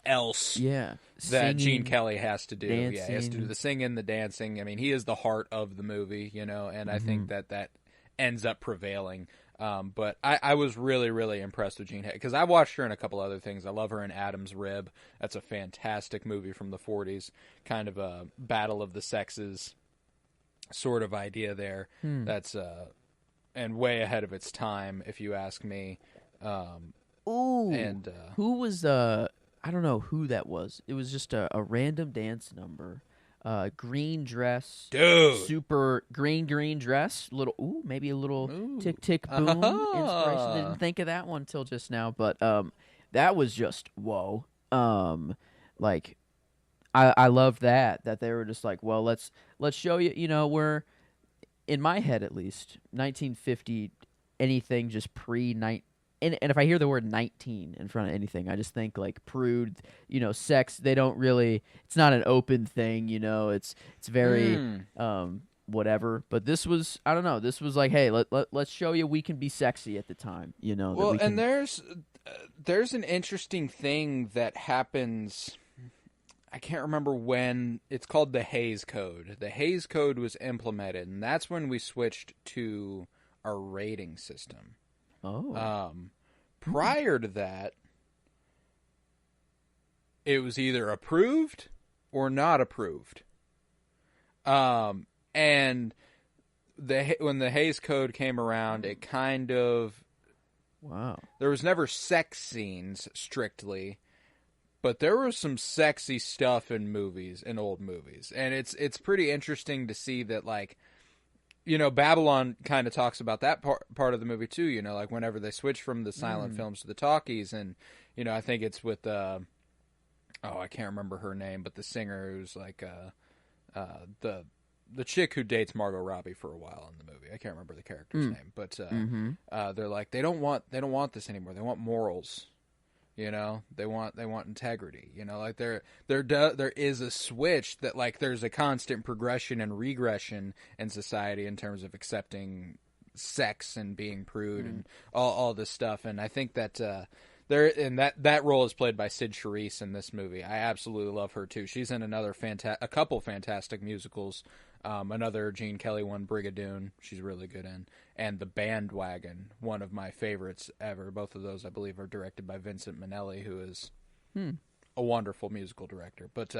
else that singing, Gene Kelly has to do. Dancing. Yeah, he has to do the singing, the dancing. I mean, he is the heart of the movie, and I think that ends up prevailing. But I was really, really impressed with Gene Hagen because I watched her in a couple other things. I love her in Adam's Rib. That's a fantastic movie from the 40s, kind of a battle of the sexes sort of idea there. That's and way ahead of its time, if you ask me. And who was I don't know who that was. It was just a random dance number. Green dress, dude. Super green dress. Maybe a little tick tick boom inspiration. Didn't think of that one till just now, but that was just whoa. Like I love that they were just like, well, let's show you. We're in my head at least 1950 anything just pre-19. And if I hear the word 19 in front of anything, I just think like prude, sex. They don't really. It's not an open thing, It's very whatever. But this was, I don't know. This was like, hey, let's show you we can be sexy at the time, Well, and there's an interesting thing that happens. I can't remember when. It's called the Hays Code. The Hays Code was implemented, and that's when we switched to our rating system. Oh. Prior to that, it was either approved or not approved. And when the Hays Code came around, it kind of... Wow. There was never sex scenes, strictly, but there was some sexy stuff in old movies. And it's pretty interesting to see that, like, Babylon kind of talks about that part of the movie too, like whenever they switch from the silent films to the talkies, and, I think it's with, I can't remember her name, but the singer who's like, the chick who dates Margot Robbie for a while in the movie. I can't remember the character's name, but, they're like, they don't want this anymore. They want morals. They want integrity. Like there is a switch that, like, there's a constant progression and regression in society in terms of accepting sex and being prude and all this stuff. And I think that that role is played by Sid Charisse in this movie. I absolutely love her too. She's in a couple fantastic musicals. Another Gene Kelly one, Brigadoon, she's really good in, and The Bandwagon, one of my favorites ever. Both of those, I believe, are directed by Vincent Minnelli, who is a wonderful musical director. But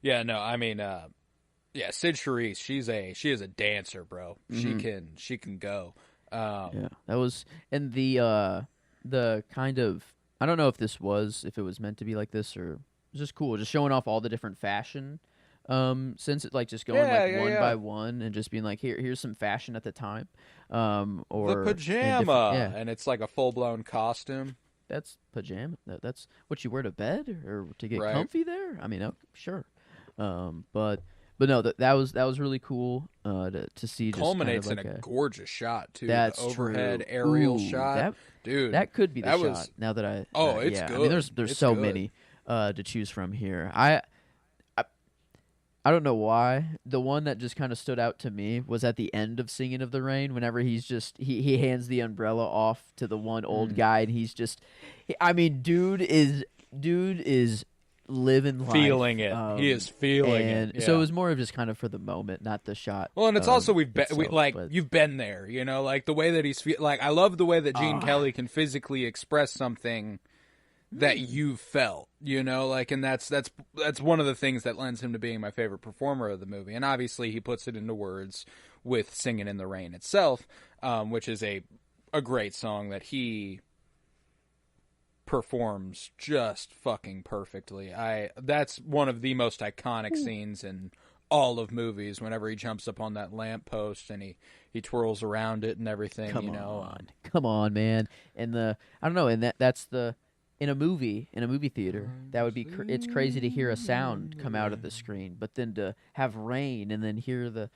yeah, no, I mean, yeah, Sid Charisse, she is a dancer, bro. She can go. Yeah, that was, and the kind of, I don't know if it was meant to be like this, or it's just cool, just showing off all the different fashion, since it like just going one by one and just being like, here's some fashion at the time, or the pajama, and it's like a full blown costume. That's pajama. That's what you wear to bed or to get comfy there. I mean, sure, but no, that was really cool to see. Just culminates kind of like in a gorgeous shot too. That's the overhead true. aerial shot, dude. That could be the shot. Now that I it's yeah. good. I mean, there's it's so good. many to choose from here. I don't know why. The one that just kind of stood out to me was at the end of Singing of the Rain, whenever he's just he hands the umbrella off to the one old guy, and he's just, I mean, dude is living life. Feeling it. He is feeling it. Yeah. So it was more of just kind of for the moment, not the shot. Well, and it's also but you've been there, you know, like the way that he's like, I love the way that Gene Kelly can physically express something that you felt, you know, like, and that's one of the things that lends him to being my favorite performer of the movie. And obviously he puts it into words with Singin' in the Rain itself, which is a great song that he performs just fucking perfectly. That's one of the most iconic scenes in all of movies, whenever he jumps up on that lamppost and he twirls around it and everything. Come on, man. And I don't know, and that's the, in a movie theater, that would be it's crazy to hear a sound come out of the screen, but then to have rain and then hear the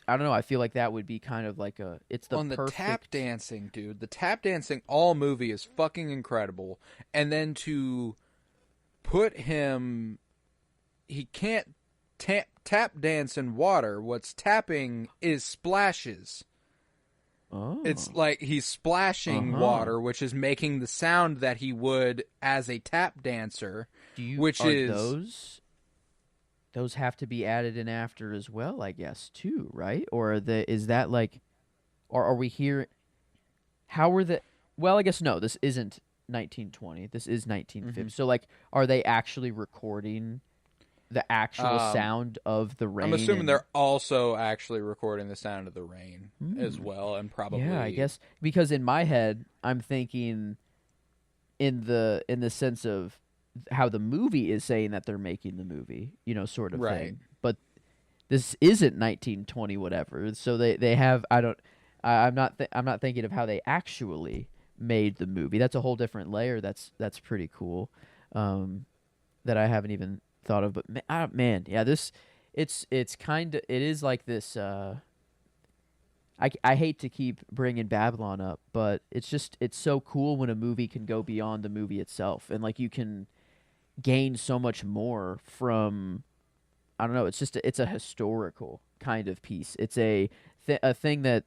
I don't know, I feel like that would be kind of like it's the perfect... the tap dancing, dude. The tap dancing all movie is fucking incredible. And then to put him, he can't tap dance in water. What's tapping is splashes. Oh. It's like he's splashing water, which is making the sound that he would as a tap dancer. Those have to be added in after as well, I guess, too, right? Or is that like, or are we here? How were the? Well, I guess no. This isn't 1920. This is 1950. Mm-hmm. So, like, are they actually recording the actual sound of the rain? I'm assuming they're also actually recording the sound of the rain as well, and probably. Yeah, I guess, because in my head, I'm thinking in the sense of how the movie is saying that they're making the movie, you know, sort of thing. But this isn't 1920 whatever. So they have, I'm not thinking of how they actually made the movie. That's a whole different layer. That's pretty cool. That I haven't even thought of. But man, yeah, it's kind of, it is like this. I hate to keep bringing Babylon up, but it's so cool when a movie can go beyond the movie itself, and like you can gain so much more from, I don't know, it's a historical kind of piece. It's a thing that,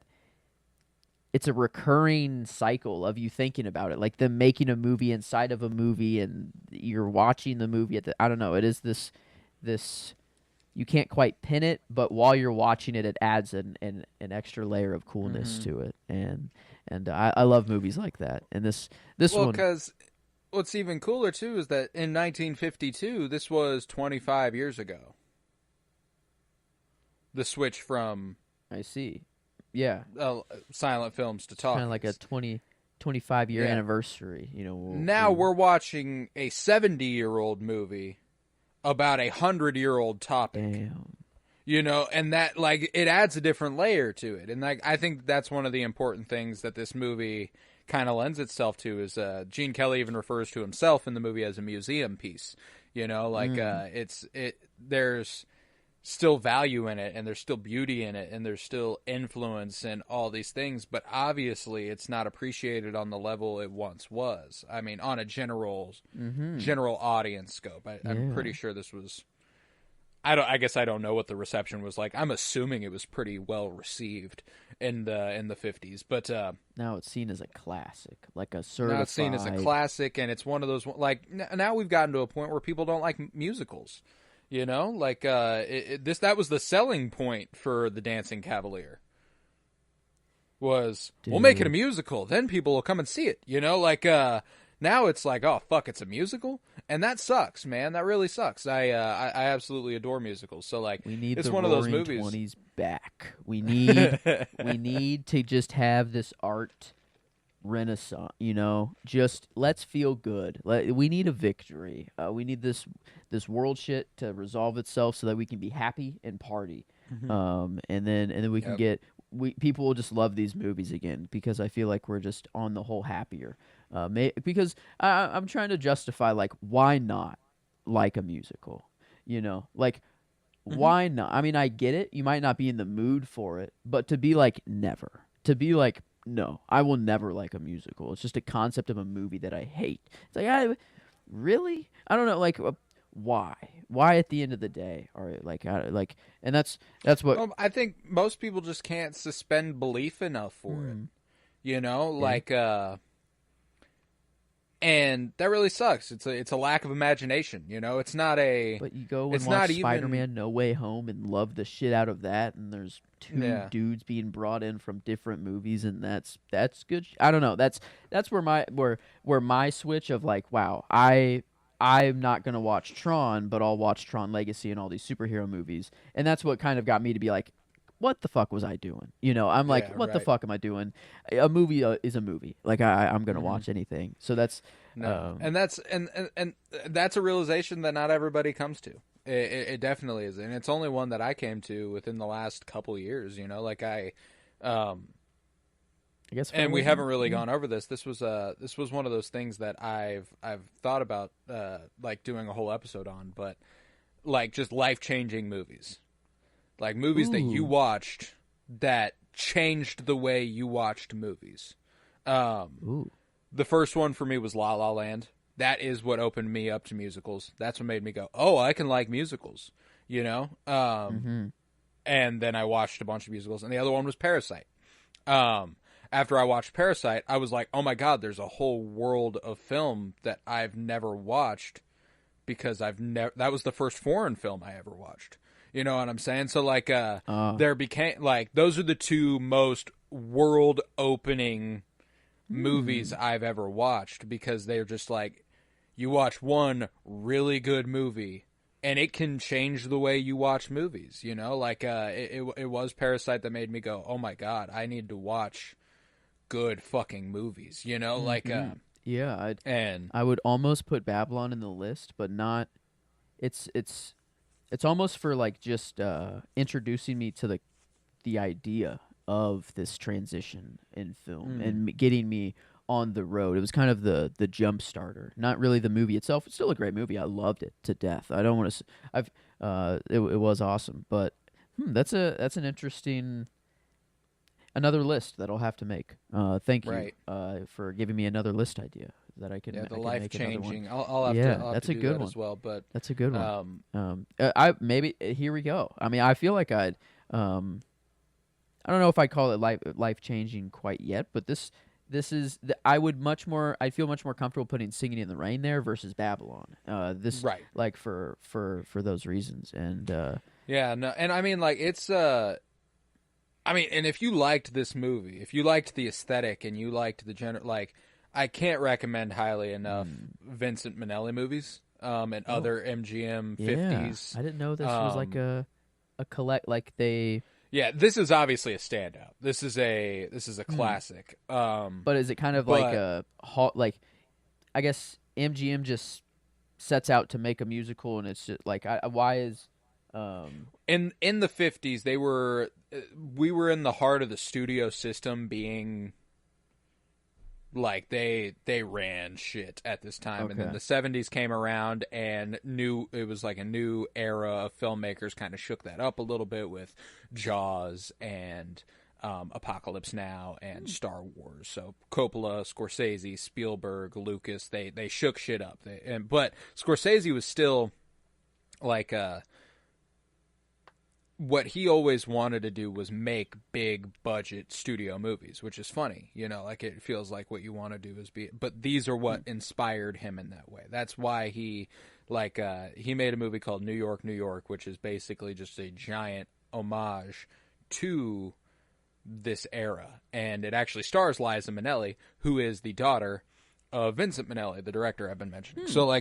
it's a recurring cycle of you thinking about it, like them making a movie inside of a movie, and you're watching the movie I don't know, it is this you can't quite pin it, but while you're watching it, it adds an extra layer of coolness to it, and I love movies like that. And this one, because what's even cooler too is that in 1952, this was 25 years ago. The switch from, I see, yeah, silent films to talkies. Kind of like a 25-year anniversary. You know, now we're watching a 70-year-old movie about a 100-year-old topic. Damn. You know, and that, like, it adds a different layer to it. And like, I think that's one of the important things that this movie kind of lends itself to, is Gene Kelly even refers to himself in the movie as a museum piece. You know, like there's still value in it, and there's still beauty in it, and there's still influence and all these things, but obviously it's not appreciated on the level it once was. I mean, on a general audience scope. I'm pretty sure this was, I guess I don't know what the reception was like. I'm assuming it was pretty well received in the 50s, but now it's seen as a classic, like a certified. Now it's seen as a classic, and it's one of those like now we've gotten to a point where people don't like musicals. You know, like that was the selling point for The Dancing Cavalier. We'll make it a musical, then people will come and see it. You know, like now it's like, oh fuck, it's a musical, and that sucks, man. That really sucks. I absolutely adore musicals. So like, we need it's the one of those movies. 20s back. We need to just have this art renaissance. You know, just let's feel good. We need a victory. We need this world shit to resolve itself so that we can be happy and party. And then we can get. People will just love these movies again because I feel like we're just on the whole happier. Because I'm trying to justify, like, why not like a musical? You know, like, why not? I mean, I get it. You might not be in the mood for it, but to be like, never. To be like, no, I will never like a musical. It's just a concept of a movie that I hate. It's like, really? I don't know, like, why? Why at the end of the day? Or and that's what... Well, I think most people just can't suspend belief enough for it. You know, like, and that really sucks. It's a lack of imagination. You know, it's not a. But you go and watch Spider-Man: No Way Home and love the shit out of that, and there's two dudes being brought in from different movies, and that's good. I don't know. That's where my switch of like, wow, I'm not gonna watch Tron, but I'll watch Tron Legacy and all these superhero movies, and that's what kind of got me to be like, what the fuck was I doing? You know, I'm like, what the fuck am I doing? A movie is a movie. Like I'm gonna watch anything. So that's and that's a realization that not everybody comes to. It definitely is, and it's only one that I came to within the last couple years. You know, like I guess, and we haven't really gone over this. This was one of those things that I've thought about like doing a whole episode on, but like just life-changing movies. Like movies that you watched that changed the way you watched movies. The first one for me was La La Land. That is what opened me up to musicals. That's what made me go, oh, I can like musicals, you know? And then I watched a bunch of musicals. And the other one was Parasite. After I watched Parasite, I was like, oh my God, there's a whole world of film that I've never watched because that was the first foreign film I ever watched. You know what I'm saying? So like, there became like, those are the two most world opening movies I've ever watched because they're just like, you watch one really good movie and it can change the way you watch movies, you know, like, it was Parasite that made me go, oh my God, I need to watch good fucking movies, you know, like, yeah. I would almost put Babylon in the list, but not, it's almost for like just introducing me to the idea of this transition in film and getting me on the road. It was kind of the jump starter, not really the movie itself. It's still a great movie. I loved it to death. I don't want to. It was awesome, but that's an interesting another list that I'll have to make. Thank you for giving me another list idea that I can. Yeah, the life changing. I'll have to. That's to a do good that one as well. But that's a good one. Maybe here we go. I mean, I feel like I don't know if I call it life changing quite yet, but this is I feel much more comfortable putting Singing in the Rain there versus Babylon. Like for those reasons, and no, and I mean like it's I mean, and if you liked this movie, if you liked the aesthetic and you liked the like, I can't recommend highly enough Vincent Minnelli movies and other MGM 50s. I didn't know this was like a collect, like they. Yeah, this is obviously a standout. This is a classic. But is it kind of like like, I guess MGM just sets out to make a musical, and it's just like, why is in the 50s we were in the heart of the studio system being like they ran shit at this time, and then the 70s came around and it was like a new era of filmmakers kind of shook that up a little bit with Jaws and Apocalypse Now and Star Wars. So Coppola, Scorsese, Spielberg, Lucas, they shook shit up. But Scorsese was still like what he always wanted to do was make big budget studio movies, which is funny, like it feels like what you want to do is but these are what inspired him in that way. That's why he made a movie called New York, New York, which is basically just a giant homage to this era. And it actually stars Liza Minnelli, who is the daughter of Vincent Minnelli, the director I've been mentioning. So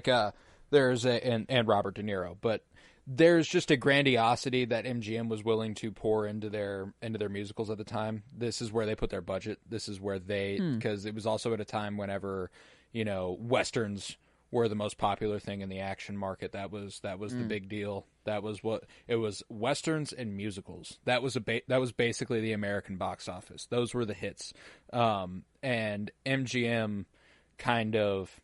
there's and Robert De Niro, but there's just a grandiosity that MGM was willing to pour into their musicals at the time. This is where they put their budget. This is where because it was also at a time whenever, Westerns were the most popular thing in the action market. That was the big deal. That was what it was. Westerns and musicals. That was basically the American box office. Those were the hits. And MGM kind of,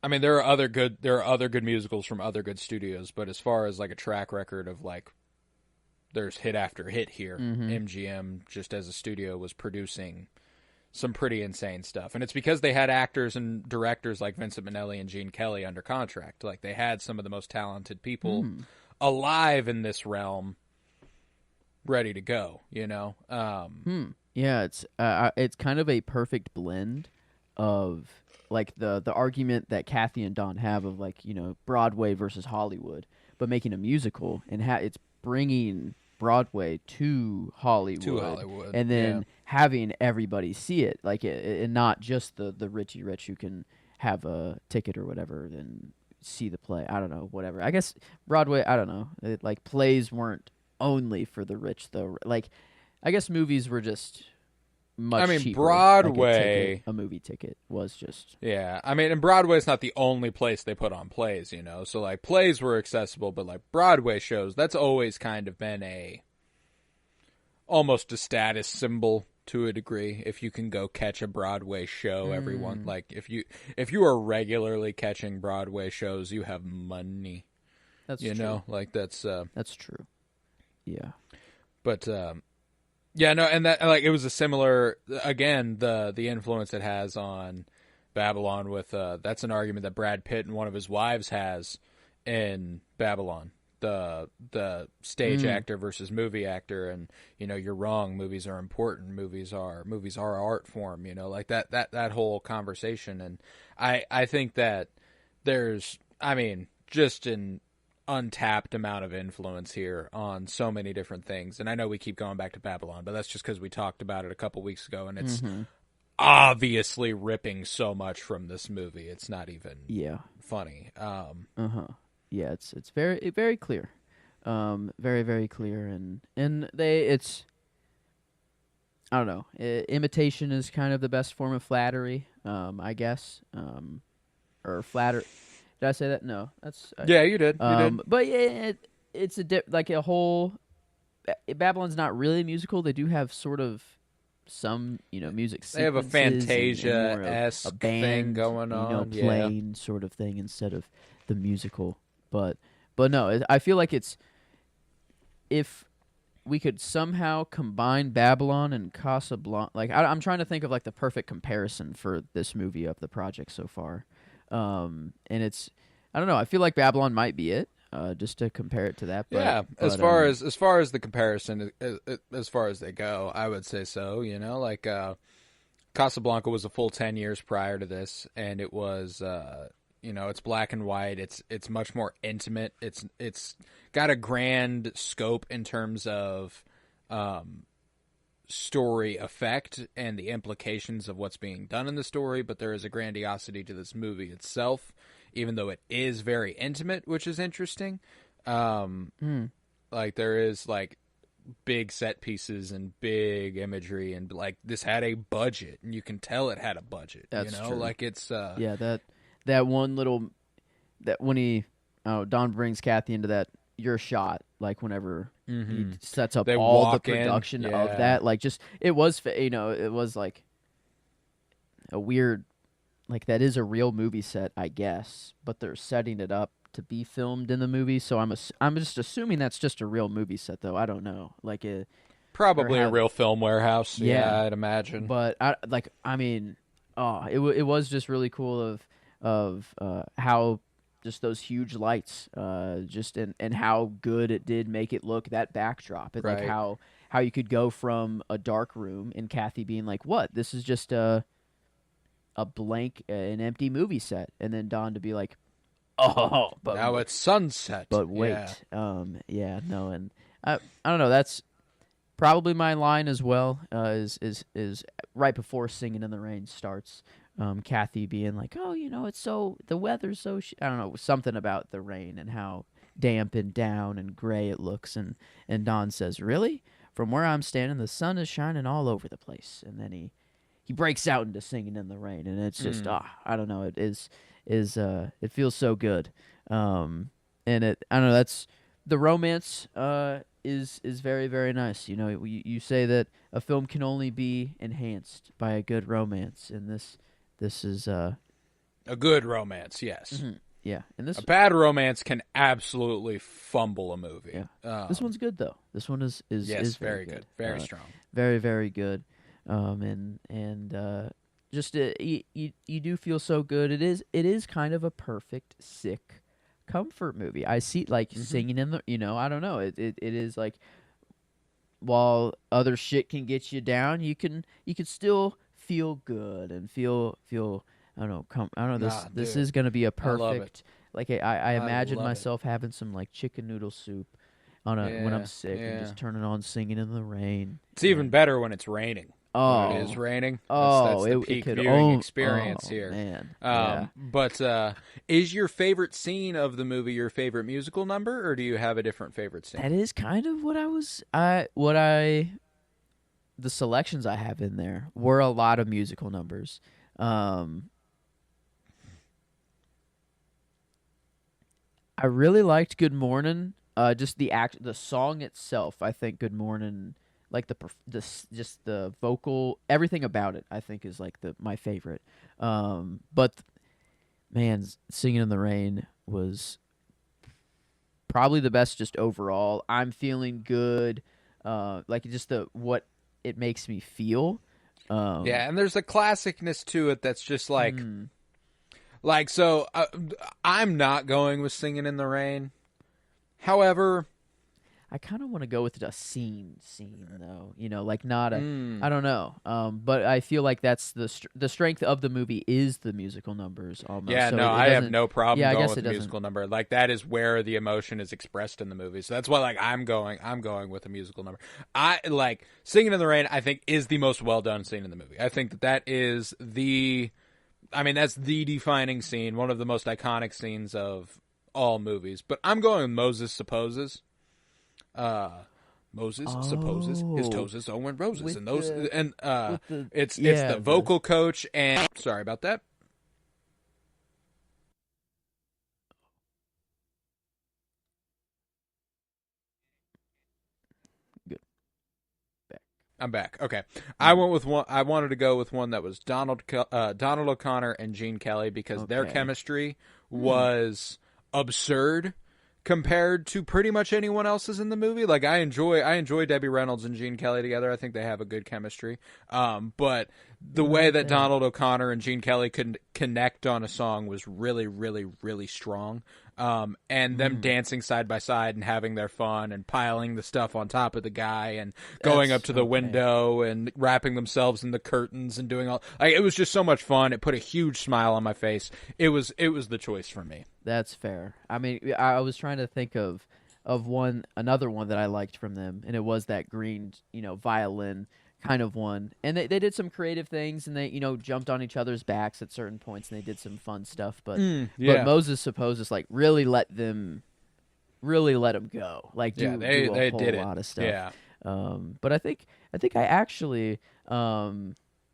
I mean, there are other good musicals from other good studios, but as far as like a track record of like, there's hit after hit here. MGM, just as a studio, was producing some pretty insane stuff, and it's because they had actors and directors like Vincent Minnelli and Gene Kelly under contract. Like, they had some of the most talented people alive in this realm, ready to go. Yeah, it's kind of a perfect blend of like the argument that Kathy and Don have of like, Broadway versus Hollywood, but making a musical, and it's bringing Broadway to Hollywood, and then having everybody see it, like and not just the richy rich who can have a ticket or whatever and see the play. I don't know, whatever. I guess Broadway, I don't know. Like, plays weren't only for the rich though. Like, I guess movies were just much cheaper. Broadway, like a movie ticket was just... Yeah, I mean, and Broadway's not the only place they put on plays, So, like, plays were accessible, but, like, Broadway shows, that's always kind of been almost a status symbol to a degree. If you can go catch a Broadway show, everyone... Like, if you are regularly catching Broadway shows, you have money. That's true. Like, that's true. Yeah. But, yeah, no, and that, like, it was a similar, again, the influence it has on Babylon with, that's an argument that Brad Pitt and one of his wives has in Babylon, the stage actor versus movie actor, and, you're wrong, movies are important, movies are art form, like that whole conversation. And I think that there's, I mean, just an untapped amount of influence here on so many different things. And I know we keep going back to Babylon, but that's just because we talked about it a couple weeks ago, and it's obviously ripping so much from this movie. It's not even funny. Yeah, it's very, very clear. Very, very clear. And it's, I don't know, imitation is kind of the best form of flattery, I guess. Or flatter. Did I say that? No, that's yeah. You did. But yeah, it's like a whole. Babylon's not really musical. They do have sort of some, music. They have a Fantasia-esque thing going on, playing sort of thing instead of the musical. But no, I feel like it's, if we could somehow combine Babylon and Casablanca. Like, I'm trying to think of like the perfect comparison for this movie of the project so far. And it's, I don't know, I feel like Babylon might be it, just to compare it to that. But, as far as the comparison, as far as they go, I would say so. Like Casablanca was a full 10 years prior to this, and it was, it's black and white. It's much more intimate. It's got a grand scope in terms of story effect and the implications of what's being done in the story, but there is a grandiosity to this movie itself, even though it is very intimate, which is interesting. Like, there is like big set pieces and big imagery, and like, this had a budget, and you can tell it had a budget. That's true. Like, it's that one little, that when Don brings Kathy into that your shot, like whenever he sets up all the production of that, like, just, it was like a weird, like, that is a real movie set, I guess, but they're setting it up to be filmed in the movie, so I'm just assuming that's just a real movie set, though. I don't know, like, probably a real film warehouse. Yeah, I'd imagine. But it was just really cool of how just those huge lights, just and how good it did make it look, that backdrop, and Right. like how you could go from a dark room and Kathy being like, "What? This is just a blank, an empty movie set," and then Don to be like, "Oh, but now it's sunset." But wait, yeah, no, and I don't know. That's probably my line as well. Is right before "Singing in the Rain" starts. Kathy being like, "Oh, it's the weather's so I don't know, something about the rain and how damp and down and gray it looks," and Don says, "Really? From where I'm standing, the sun is shining all over the place." And then he breaks out into "Singing in the Rain," and it's just I don't know, it is it feels so good, and I don't know, that's the romance is very, very nice. You say that a film can only be enhanced by a good romance, and this is a good romance, yes. Mm-hmm. Yeah, and a bad romance can absolutely fumble a movie. Yeah. This one's good though. This one is very good, very strong, very, very good. Just you do feel so good. It is kind of a perfect sick comfort movie. I see, like, Singing in the, I don't know. It is like, while other shit can get you down, you can still feel good and feel I don't know. This is gonna be a perfect. Like I imagine myself having some like chicken noodle soup when I'm sick and just turning on "Singing in the Rain." It's even better when it's raining. Oh, when it is raining. Oh, that's the peak viewing experience here. Man. But is your favorite scene of the movie your favorite musical number, or do you have a different favorite scene? That is kind of the selections I have in there were a lot of musical numbers. I really liked "Good Morning." Just the song itself. I think "Good Morning," like just the vocal, everything about it, I think is like my favorite. But man, "Singing in the Rain" was probably the best just overall. I'm feeling good. Like just what it makes me feel. And there's a classicness to it that's just like. Like, so, I'm not going with "Singing in the Rain." However, I kind of want to go with a scene though. Like not a. I don't know. But I feel like that's the strength of the movie is the musical numbers almost. Yeah, so no, I have no problem going with the musical number. Like, that is where the emotion is expressed in the movie. So that's why, like, I'm going with a musical number. I like "Singing in the Rain." I think is the most well done scene in the movie. I think that is that's the defining scene, one of the most iconic scenes of all movies. But I'm going with "Moses Supposes." Moses supposes his toes are roses, and those it's the vocal coach and sorry about that. Good. I'm back. Okay, I went with one. I wanted to go with one that was Donald O'Connor and Gene Kelly because their chemistry was absurd compared to pretty much anyone else's in the movie. Like, I enjoy Debbie Reynolds and Gene Kelly together. I think they have a good chemistry. But the way that Donald O'Connor and Gene Kelly could connect on a song was really, really, really strong. And them dancing side by side and having their fun and piling the stuff on top of the guy and going up to the window and wrapping themselves in the curtains and doing all, like, it was just so much fun. It put a huge smile on my face. It was the choice for me. That's fair. I mean, I was trying to think of another one that I liked from them, and it was that green, violin kind of one. And they did some creative things, and they, jumped on each other's backs at certain points, and they did some fun stuff. But Moses Supposes, like, really let them go. Like, do a whole lot of stuff. Yeah. But I think I actually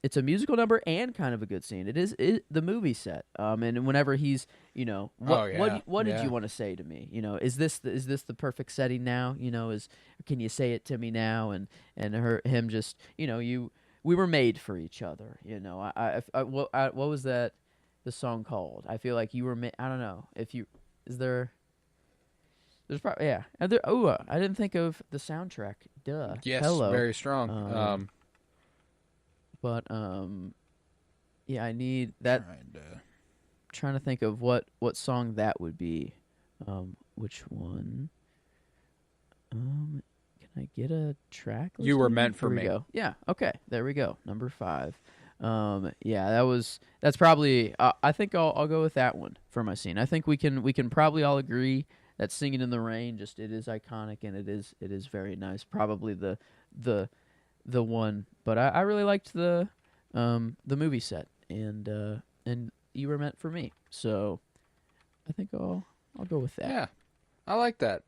it's a musical number and kind of a good scene. It is the movie set. And whenever he's, what did you want to say to me? Is this the perfect setting now? Can you say it to me now? And him just, we were made for each other. What was the song called? I feel like you were I don't know if you there's probably I didn't think of the soundtrack. Duh. Yes, Hello. Very strong. But I need that. trying to think of what song that would be. Which one? Can I get a track? You Were Meant for Me. Go. Yeah. Okay. There we go. Number 5. Yeah, that's probably. I think I'll go with that one for my scene. I think we can probably all agree that Singing in the Rain it is iconic and it is very nice. Probably the one, but I really liked the movie set and You Were Meant for Me. So I think I'll go with that. Yeah, I like that.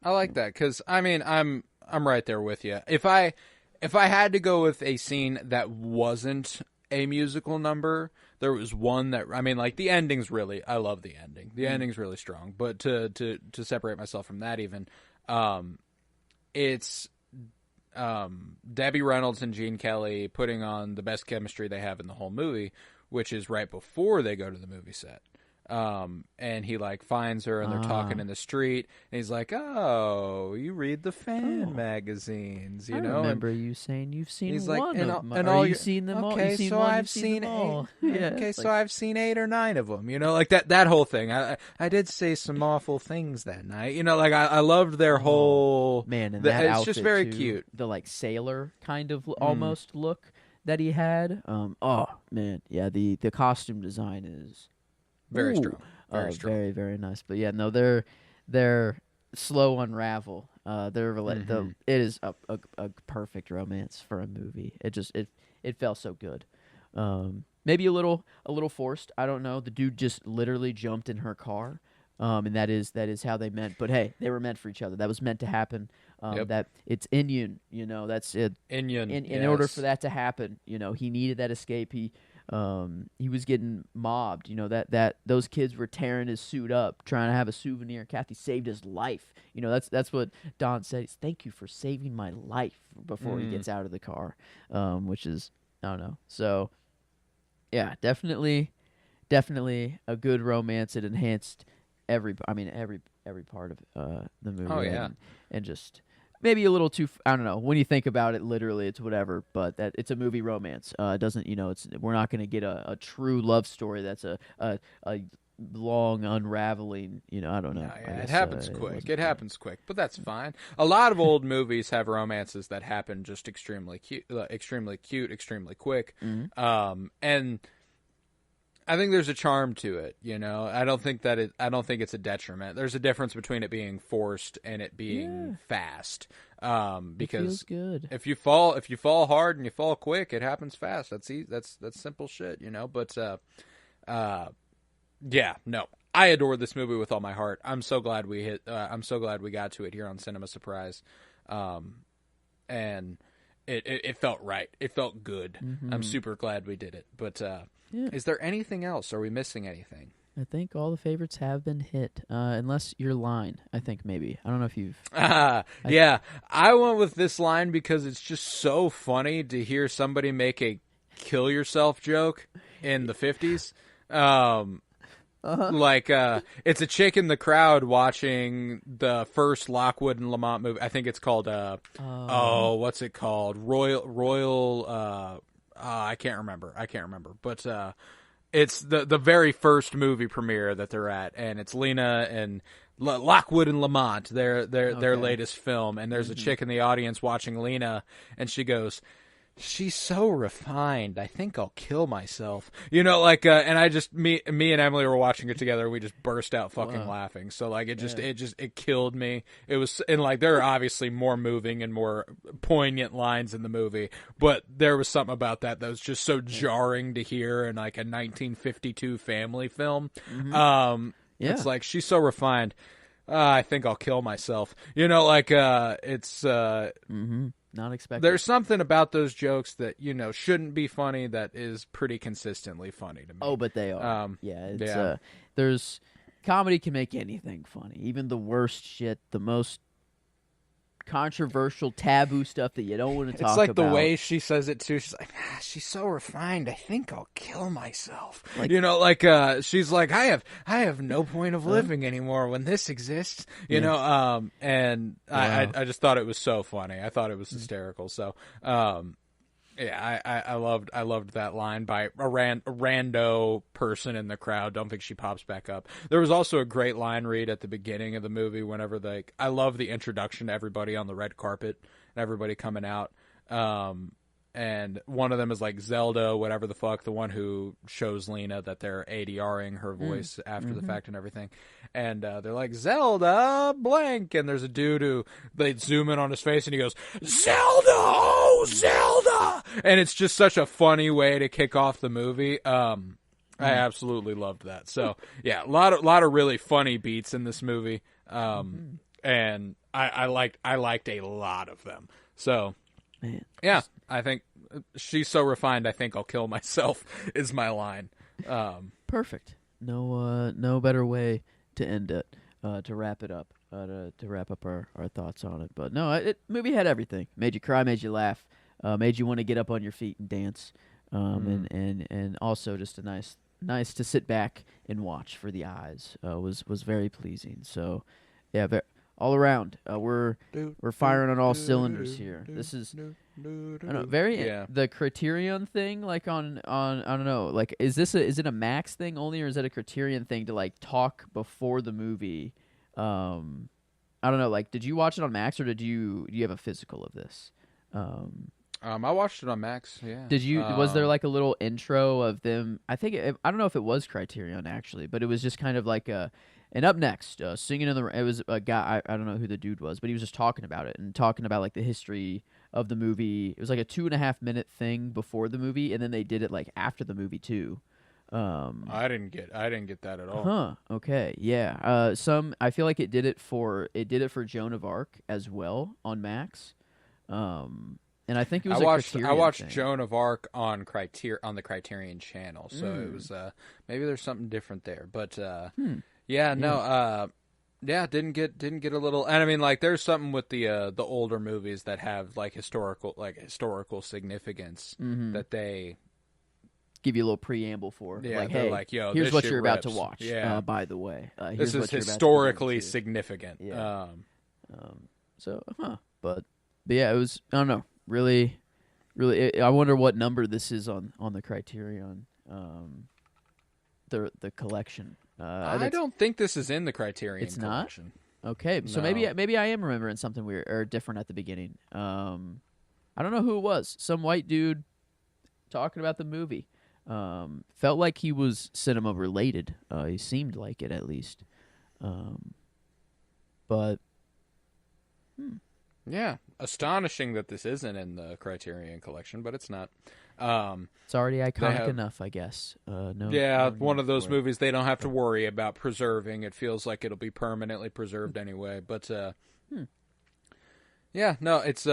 Because I mean I'm right there with you. If I had to go with a scene that wasn't a musical number, there was one that, I mean, like, the ending's really, I love the ending. The ending's really strong. But to separate myself from that even, it's Debbie Reynolds and Gene Kelly putting on the best chemistry they have in the whole movie, which is right before they go to the movie set. And he like finds her and they're talking in the street and he's like, "Oh, you read the fan magazines, you know?" remember you saying you've seen he's one like, of them. And all you've seen them all. Okay, so I've seen 8. Yeah, okay, so I've seen 8 or 9 of them. You know, like that whole thing. I did say some awful things that night. You know, like I loved their whole man. And that it's just very too, cute. The like sailor kind of almost look that he had. Oh man, yeah. The costume design is. Very strong. Very, very nice. But yeah, no, they're slow unravel. It is a perfect romance for a movie. It felt so good. Maybe a little forced. I don't know. The dude just literally jumped in her car. And that is how they meant. But hey, they were meant for each other. That was meant to happen. That it's Inyon, you know, that's it. Inyon. In order for that to happen, you know, he needed that escape. He was getting mobbed, you know, that those kids were tearing his suit up, trying to have a souvenir. Kathy saved his life. You know, that's what Don said. Thank you for saving my life before he gets out of the car. Which is, I don't know. So yeah, definitely a good romance. It enhanced every part of the movie. Oh yeah. And just maybe a little too. I don't know. When you think about it, literally, it's whatever. But that it's a movie romance. It doesn't. You know, we're not going to get a true love story. That's a long unraveling. You know, I don't know. Yeah, it happens quick. It happens quick, but that's fine. A lot of old movies have romances that happen just extremely cute, extremely quick. Mm-hmm. And I think there's a charm to it, you know. I don't think it's a detriment. There's a difference between it being forced and it being fast. Because it feels good. if you fall hard and you fall quick, it happens fast. That's easy. That's simple shit, you know. But yeah, no. I adore this movie with all my heart. I'm so glad we got to it here on Cinema Surprise. And it felt right. It felt good. Mm-hmm. I'm super glad we did it. But is there anything else? Are we missing anything? I think all the favorites have been hit, unless your line. I think maybe. I don't know if you've. Yeah, I went with this line because it's just so funny to hear somebody make a kill yourself joke in the 50s. Like it's a chick in the crowd watching the first Lockwood and Lamont movie. I think it's called what's it called? Royal. I can't remember. But it's the very first movie premiere that they're at, and it's Lena and Lockwood and Lamont, their latest film. And there's a chick in the audience watching Lena, and she goes, "She's so refined. I think I'll kill myself." You know, like, and I just me and Emily were watching it together. And we just burst out fucking laughing. So like, it killed me. It was, and like, there are obviously more moving and more poignant lines in the movie, but there was something about that was just so jarring to hear in like a 1952 family film. It's like, she's so refined. I think I'll kill myself. You know, like, it's. Not expected. There's something about those jokes that, you know, shouldn't be funny that is pretty consistently funny to me. Oh, but they are. There's comedy can make anything funny, even the worst shit, the most controversial, taboo stuff that you don't want to talk about. It's like the way she says it too. She's like, she's so refined. I think I'll kill myself. Like, you know, like she's like, I have no point of living anymore when this exists. You know, and wow. I just thought it was so funny. I thought it was hysterical. So, Yeah, I loved that line by a rando person in the crowd. Don't think she pops back up. There was also a great line read at the beginning of the movie whenever I love the introduction to everybody on the red carpet and everybody coming out. And one of them is like Zelda, whatever the fuck, the one who shows Lena that they're ADRing her voice after the fact and everything. And they're like, Zelda, blank. And there's a dude who, they zoom in on his face and he goes, Zelda, oh, Zelda. And it's just such a funny way to kick off the movie. I absolutely loved that. So, yeah, a lot of really funny beats in this movie. And I liked a lot of them. So, man. Yeah, I think she's so refined. I think I'll kill myself is my line. Perfect. No better way to end it. To wrap it up. To wrap up our thoughts on it. But no, movie had everything. Made you cry, made you laugh, made you want to get up on your feet and dance. And also just a nice to sit back and watch for the eyes. Was very pleasing. So yeah, all around, we're firing on all cylinders here. This is the Criterion thing. Like on I don't know. Like, is it a Max thing only, or is it a Criterion thing to like talk before the movie? I don't know. Like, did you watch it on Max, or do you have a physical of this? I watched it on Max. Yeah. Did you? Was there like a little intro of them? I don't know if it was Criterion actually, but it was just kind of like a. And up next, Singing in the Rain, it was a guy, I don't know who the dude was, but he was just talking about it and talking about like the history of the movie. It was like a 2.5 minute thing before the movie, and then they did it like after the movie too. I didn't get that at all. Huh. Okay. Yeah. I feel like it did it for Joan of Arc as well on Max. And I think it was I watched thing. Joan of Arc on the Criterion channel, so it was maybe there's something different there, but yeah, no, didn't get a little, and I mean, like, there's something with the older movies that have like historical significance that they give you a little preamble for. Yeah, like, hey, like, yo, here's what you're rips. about to watch. Yeah. By the way, this is historically significant. Yeah. But yeah, it was. I don't know. Really, I wonder what number this is on the Criterion. The collection. I don't think this is in the Criterion collection. Not? Okay, so maybe I am remembering something weird or different at the beginning. I don't know who it was. Some white dude talking about the movie. Felt like he was cinema related. He seemed like it at least. But yeah, astonishing that this isn't in the Criterion collection, but it's not. It's already iconic enough, I guess. One of those movies they don't have to worry about preserving. It feels like it'll be permanently preserved anyway. But yeah, no, it's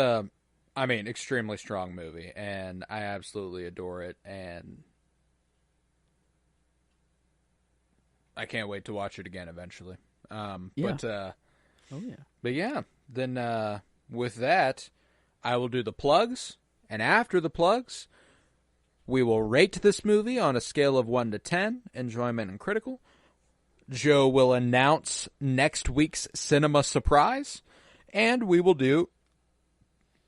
extremely strong movie, and I absolutely adore it, and I can't wait to watch it again eventually. But then with that, I will do the plugs, and after the plugs, we will rate this movie on a scale of 1 to 10, enjoyment and critical. Joe will announce next week's cinema surprise, and we will do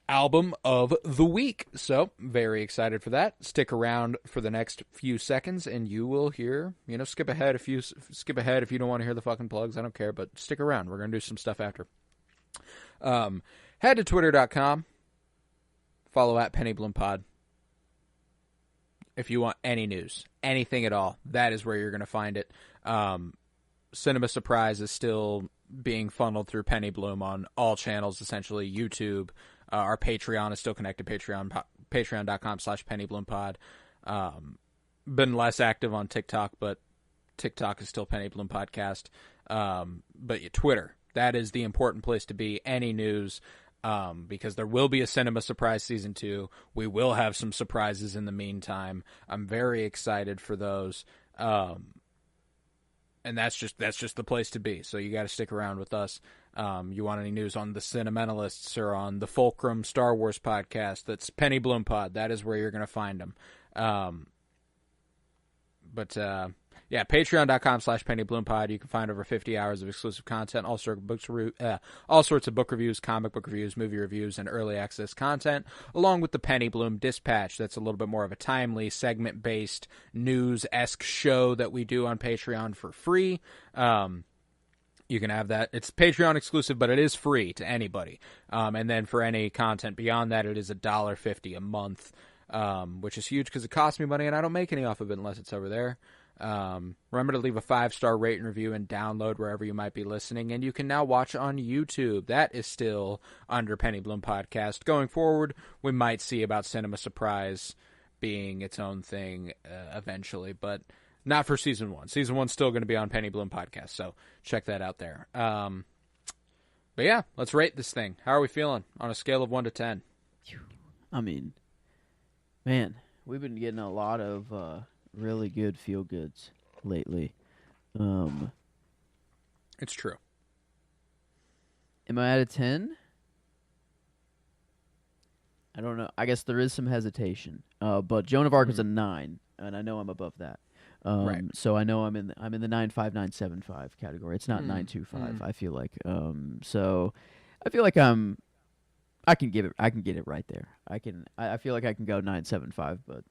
album of the week. So, very excited for that. Stick around for the next few seconds, and you will hear, skip ahead if you don't want to hear the fucking plugs. I don't care, but stick around. We're going to do some stuff after. Head to twitter.com. Follow at PennyBloomPod. If you want any news, anything at all, that is where you're going to find it. Cinema Surprise is still being funneled through Penny Bloom on all channels, essentially. YouTube, our Patreon is still connected, patreon.com/PennyBloomPod. Been less active on TikTok, but TikTok is still Penny Bloom Podcast. But Twitter, that is the important place to be. Any news, because there will be a Cinema Surprise Season 2. We will have some surprises in the meantime. I'm very excited for those. And that's just the place to be. So you got to stick around with us. You want any news on the Cinementalists or on the Fulcrum Star Wars podcast, that's Penny Bloom Pod. That is where you're going to find them. yeah, patreon.com/pennybloom-pod. You can find over 50 hours of exclusive content, all sorts of book reviews, comic book reviews, movie reviews, and early access content, along with the Penny Bloom Dispatch. That's a little bit more of a timely, segment-based, news-esque show that we do on Patreon for free. You can have that. It's Patreon exclusive, but it is free to anybody. And then for any content beyond that, it is $1.50 a month, which is huge because it costs me money and I don't make any off of it unless it's over there. Remember to leave a 5-star rate and review and download wherever you might be listening. And you can now watch on YouTube. That is still under Penny Bloom Podcast. Going forward, we might see about Cinema Surprise being its own thing eventually, but not for Season 1. Season 1's still going to be on Penny Bloom Podcast, so check that out there. But yeah, let's rate this thing. How are we feeling on a scale of 1 to 10? I mean, man, we've been getting a lot of really good feel-goods lately. It's true. Am I at a 10? I don't know. I guess there is some hesitation. But Joan of Arc is a 9, and I know I'm above that. Right. So I know I'm in the 9.5, 9.75 category. It's not 9.25. I feel like. So I feel like I can get it right there. I feel like I can go 9.75, but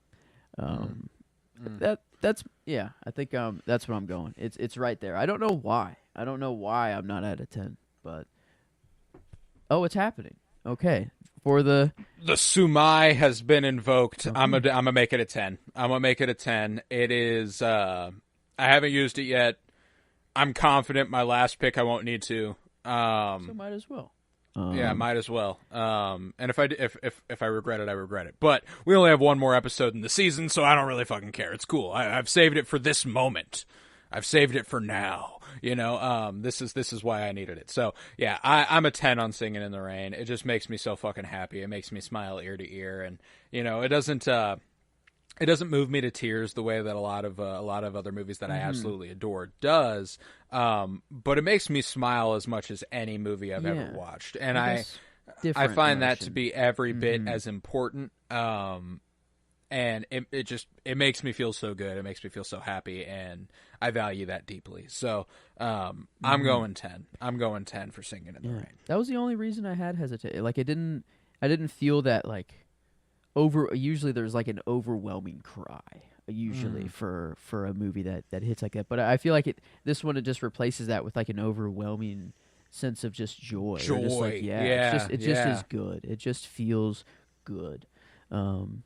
that's yeah. I think that's what I'm going. It's right there. I don't know why. I don't know why I'm not at a 10, but it's happening. Okay. For the Sumai has been invoked. I'm gonna make it a 10. I'm gonna make it a 10. It is. I haven't used it yet. I'm confident my last pick I won't need to. So might as well. Yeah, might as well. And if I regret it, I regret it. But we only have one more episode in the season, so I don't really fucking care. It's cool. I've saved it for this moment. I've saved it for now. You know, this is why I needed it. So yeah, I'm a 10 on Singin' in the Rain. It just makes me so fucking happy. It makes me smile ear to ear, and you know, it doesn't move me to tears the way that a lot of other movies that I absolutely adore does. But it makes me smile as much as any movie I've ever watched, and I find that to be every bit as important. And it makes me feel so good. It makes me feel so happy, and I value that deeply. So I'm going 10. I'm going 10 for Singin' in the Rain. That was the only reason I had hesitation. Like I didn't feel that like usually there's like an overwhelming cry usually for a movie that hits like that. But I feel like this one, it just replaces that with like an overwhelming sense of just joy. Just like, it just is good. It just feels good.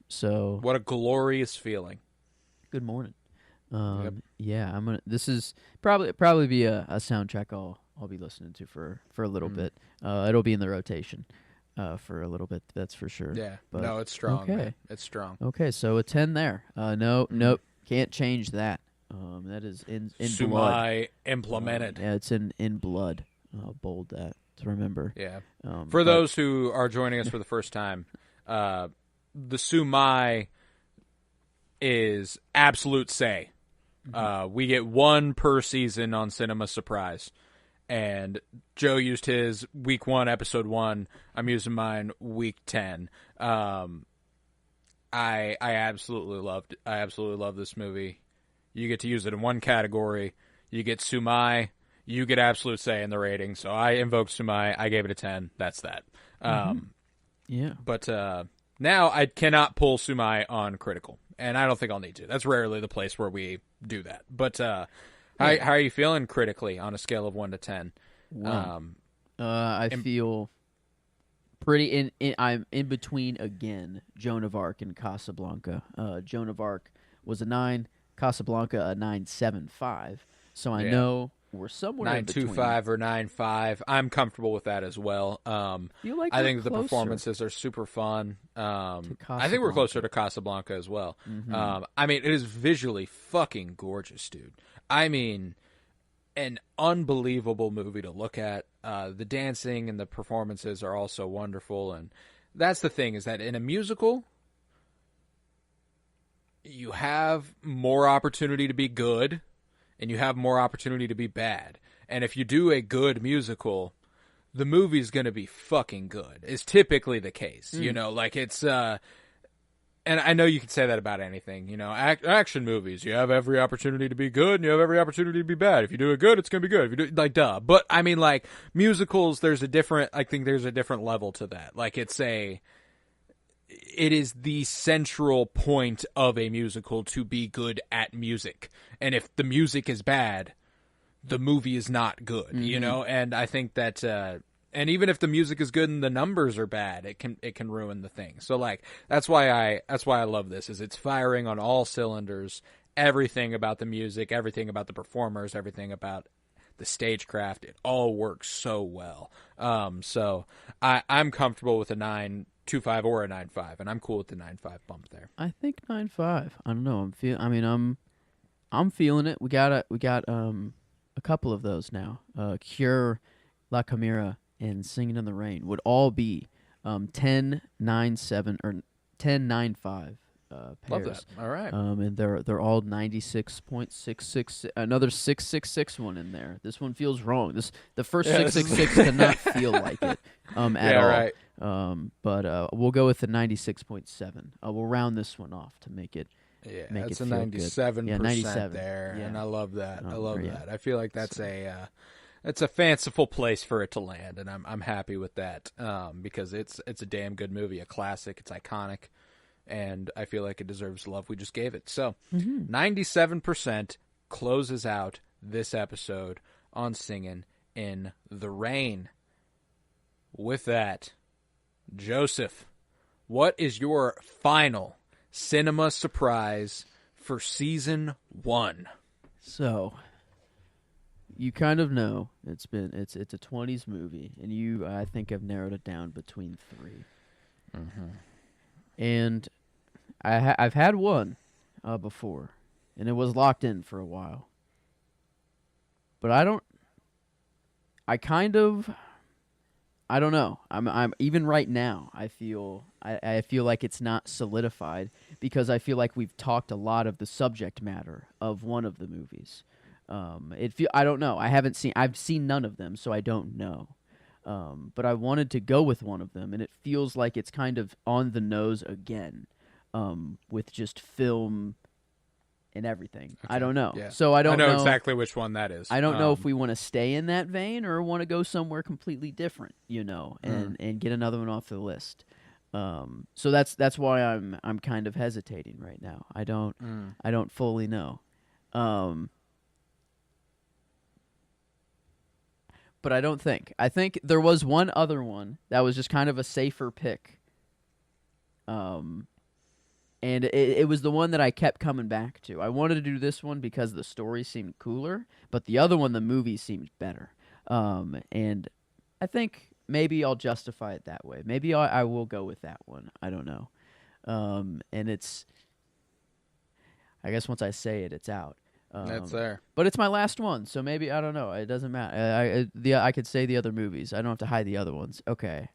So what a glorious feeling. Good morning. Yeah, this is probably be a soundtrack I'll be listening to for a little bit. It'll be in the rotation for a little bit, that's for sure. Yeah. But, no, it's strong. Okay. Man. It's strong. Okay, so a 10 there. Nope, can't change that. That is in blood. Implemented. Yeah, it's in blood. I'll bold that to remember. Yeah. For those who are joining us for the first time, the Sumai is absolute say. We get one per season on Cinema Surprise. And Joe used his week 1, episode 1. I'm using mine week 10. I absolutely love this movie. You get to use it in one category. You get Sumai. You get absolute say in the rating. So I invoked Sumai. I gave it a 10. That's that. Yeah. But now I cannot pull Sumai on critical, and I don't think I'll need to. That's rarely the place where we do that. But how are you feeling critically on a scale of 1 to 10? I feel pretty I'm in between again. Joan of Arc and Casablanca. Joan of Arc was a 9. Casablanca a 9.75. So I know we're somewhere 9.25 or 9.5. I'm comfortable with that as well. I think the performances are super fun. I think we're closer to Casablanca as well. I mean, it is visually fucking gorgeous, dude. I mean, an unbelievable movie to look at. The dancing and the performances are also wonderful, and that's the thing, is that in a musical, you have more opportunity to be good, and you have more opportunity to be bad. And if you do a good musical, the movie's going to be fucking good. Is typically the case. You know, like it's and I know you can say that about anything, you know, action movies. You have every opportunity to be good, and you have every opportunity to be bad. If you do it good, it's gonna be good. If you do like, duh. But I mean, like musicals, I think there's a different level to that. Like it is the central point of a musical to be good at music, and if the music is bad, the movie is not good. You know, and I think that. And even if the music is good and the numbers are bad, it can ruin the thing. So like that's why I love this. Is it's firing on all cylinders. Everything about the music, everything about the performers, everything about the stagecraft, it all works so well. So I'm comfortable with a 9.25 or a 9.5, and I'm cool with the 9.5 bump there. I think 9.5. I don't know. I'm feeling it. We got a couple of those now. Cure, La Chimera, and Singing in the Rain would all be 10, 9, 7, or 10, 9, 5 pairs. Love that. All right. And they're all 96.66. Another 666 one in there. This one feels wrong. The first 666 did not feel like it at all. Right. But we'll go with the 96.7. We'll round this one off to make it. Yeah, make that's it a 97% there, yeah. and I love that. Oh, I love yeah. that. I feel like that's it's a fanciful place for it to land, and I'm happy with that because it's a damn good movie, a classic. It's iconic, and I feel like it deserves the love we just gave it. So, 97% closes out this episode on Singin' in the Rain. With that, Joseph, what is your final cinema surprise for season 1? So, you kind of know it's a 20s movie, and I think have narrowed it down between 3. And I've had one before, and it was locked in for a while. But I don't know. I'm even right now. I feel like it's not solidified because I feel like we've talked a lot of the subject matter of one of the movies. I don't know. I've seen none of them, so I don't know. But I wanted to go with one of them, and it feels like it's kind of on the nose again, with just film and everything. Okay. I don't know. Yeah. So I know exactly which one that is. I don't know if we want to stay in that vein or want to go somewhere completely different, and get another one off the list. So that's why I'm kind of hesitating right now. I don't fully know. But I think there was one other one that was just kind of a safer pick. And it was the one that I kept coming back to. I wanted to do this one because the story seemed cooler, but the other one, the movie seemed better. And I think maybe I'll justify it that way. Maybe I will go with that one. I don't know. And it's, I guess once I say it, it's out. That's there. But it's my last one, so maybe, I don't know. It doesn't matter. I could say the other movies. I don't have to hide the other ones. Okay.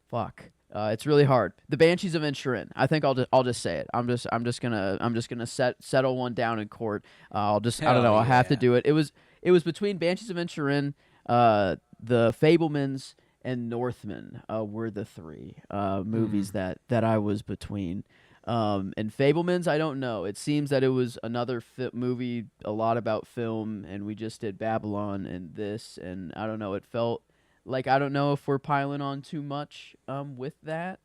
Fuck. It's really hard. The Banshees of Inisherin. I think I'll just say it. I'm just gonna settle one down in court. I don't know. I'll have to do it. It was between Banshees of Inisherin, the Fabelmans, and Northman were the 3 movies that I was between. And Fabelmans, I don't know. It seems that it was another movie, a lot about film, and we just did Babylon and this, and I don't know. It felt like I don't know if we're piling on too much with that,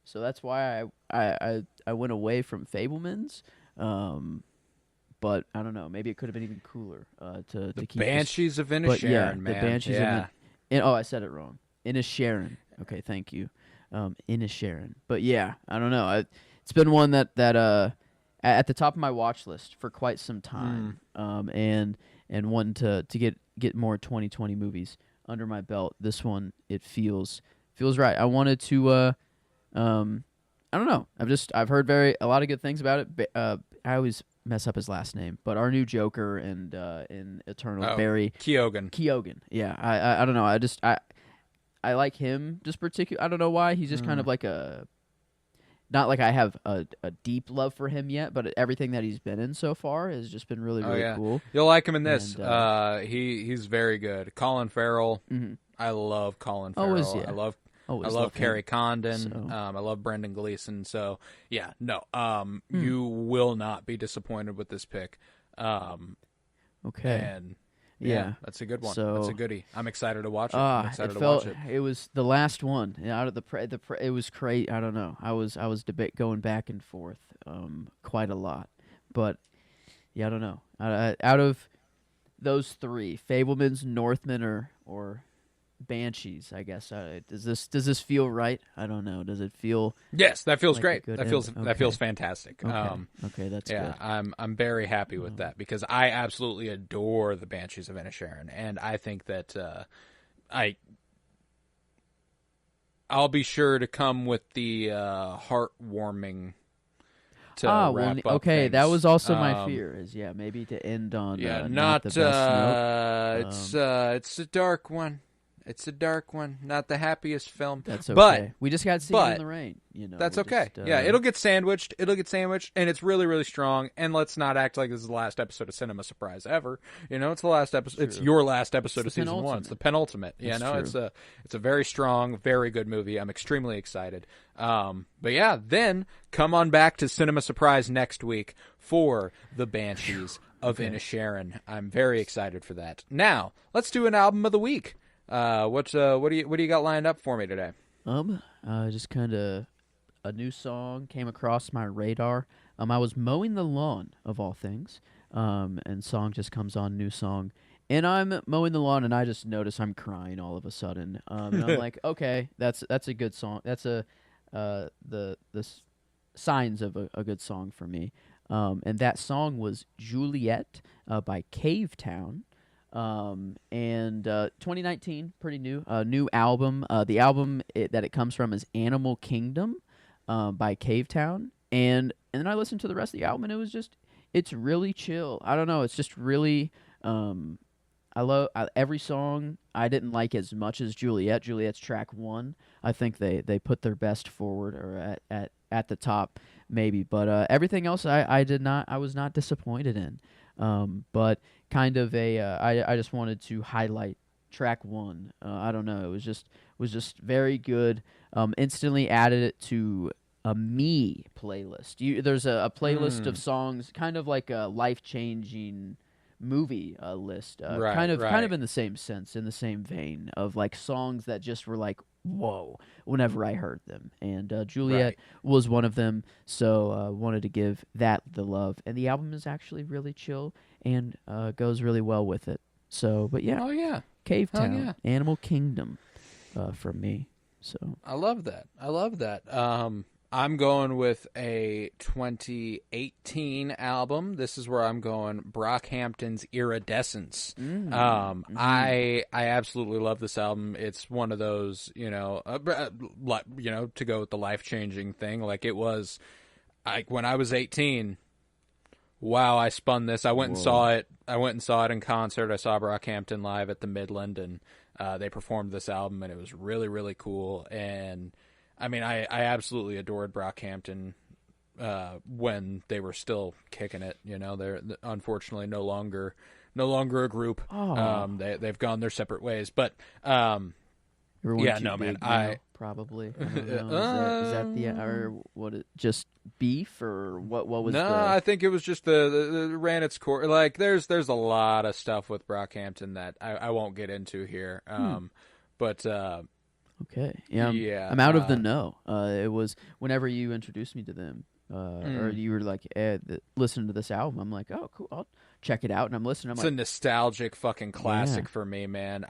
so that's why I went away from Fabelmans. But I don't know. Maybe it could have been even cooler to keep Banshees of Inisherin, man. The Banshees of I said it wrong. Inisherin. Okay, thank you. Inisherin. But yeah, I don't know. It's been one that at the top of my watch list for quite some time, and one to get more 2020 movies under my belt. This one, it feels right. I wanted to. I don't know. I've heard a lot of good things about it. I always mess up his last name, but our new Joker and in Eternal, Barry Keoghan. Yeah, I don't know. I like him just particular. I don't know why. He's just kind of like not like I have a deep love for him yet, but everything that he's been in so far has just been really cool. You'll like him in this. And, he's very good. Colin Farrell. I love Colin Farrell. Yeah. Always I love Carrie him. Condon. So. I love Brendan Gleeson. So yeah, no, you will not be disappointed with this pick. Okay. And yeah, that's a good one. So, that's a goodie. I'm excited to watch it. I'm excited to watch it. It was the last one out of it was crazy. I don't know. I was going back and forth quite a lot, but yeah, I don't know. Out of those three, Fablemans, Northmen, or Banshees, I guess. Does this feel right? I don't know. Does it feel? Yes, that feels like great. That feels fantastic. Okay, that's good. I'm very happy with that because I absolutely adore the Banshees of Inisherin, and I think that I'll be sure to come with the heartwarming. Okay, things. That was also my fear. Is maybe to end on not the best note. It's a dark one. It's a dark one, not the happiest film. That's okay. But we just got Singin' in the Rain. That's okay. It'll get sandwiched. And it's really, really strong. And let's not act like this is the last episode of Cinema Surprise ever. It's the last episode. It's your last episode of season one. It's the penultimate. It's a very strong, very good movie. I'm extremely excited. But yeah, then come on back to Cinema Surprise next week for the Banshees of Inisherin. I'm very excited for that. Now let's do an album of the week. What do you got lined up for me today? Just kind of a new song came across my radar. I was mowing the lawn of all things. And song just comes on, new song, and I'm mowing the lawn, and I just notice I'm crying all of a sudden. And I'm like, okay, that's a good song. That's the signs of a good song for me. And that song was Juliet by Cavetown. And 2019, pretty new album. The album that it comes from is Animal Kingdom by Cavetown, and then I listened to the rest of the album, and it's really chill. I don't know, it's just really I love every song. I didn't like as much as Juliet's track 1. I think they put their best forward, or at the top maybe, but everything else I was not disappointed in. But kind of I just wanted to highlight track 1. I don't know, it was just very good. Instantly added it to a me playlist. There's a playlist of songs, kind of like a life-changing movie list, kind of in the same sense, in the same vein of like songs that just were like, whoa, whenever I heard them. And Juliet was one of them, so wanted to give that the love. And the album is actually really chill and goes really well with it. So, but yeah. Oh, yeah. Cavetown, Animal Kingdom from me. So I love that. I'm going with a 2018 album. This is where I'm going, Brockhampton's Iridescence. I absolutely love this album. It's one of those, to go with the life-changing thing. Like, it was, when I was 18, wow, I spun this. I went and saw it. In concert. I saw Brockhampton live at the Midland, and they performed this album, and it was really, really cool. And I mean, I absolutely adored Brockhampton when they were still kicking it. They're unfortunately no longer a group. They've gone their separate ways. But probably. I don't know. Is that the or what? Just beef or what? What was? No, I think it was just the ran its course. Like there's a lot of stuff with Brockhampton that I won't get into here. But. Okay. Yeah. I'm out of the know. It was whenever you introduced me to them, or you were like, listen to this album. I'm like, oh, cool. I'll check it out. And I'm listening. It's a nostalgic fucking classic for me, man.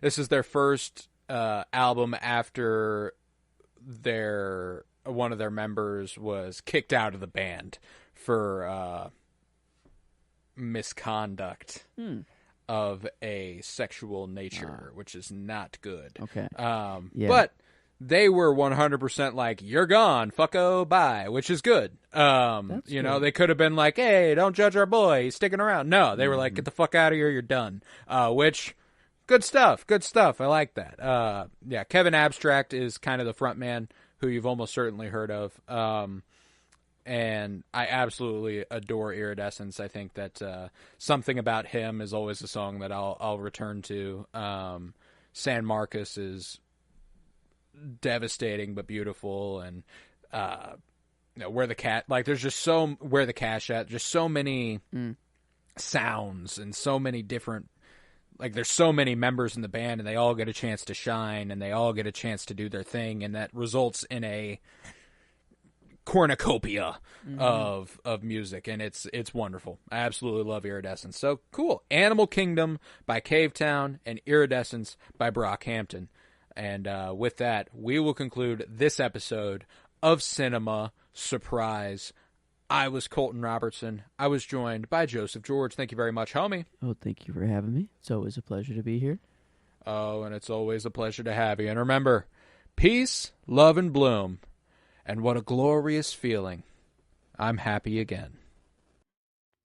This is their first album after one of their members was kicked out of the band for misconduct. Of a sexual nature, which is not good. Okay. But they were 100% like, you're gone, fucko, bye, which is good. Good. They could have been like, hey, don't judge our boy, he's sticking around. No, they were like, get the fuck out of here, you're done. Which, good stuff. I like that. Kevin Abstract is kind of the front man who you've almost certainly heard of. And I absolutely adore Iridescence. I think that Something About Him is always a song that I'll return to. San Marcos is devastating but beautiful, and where the cat, like there's just where the cash at, just so many sounds and so many different, like there's so many members in the band and they all get a chance to shine and they all get a chance to do their thing, and that results in a cornucopia of music, and it's wonderful. I absolutely love Iridescence. So cool. Animal Kingdom by Cavetown and Iridescence by Brockhampton. And with that, we will conclude this episode of Cinema Surprise. I was Colton Robertson. I was joined by Joseph George. Thank you very much, homie. Oh, thank you for having me. It's always a pleasure to be here. Oh, and it's always a pleasure to have you. And remember, peace, love, and bloom. And what a glorious feeling. I'm happy again.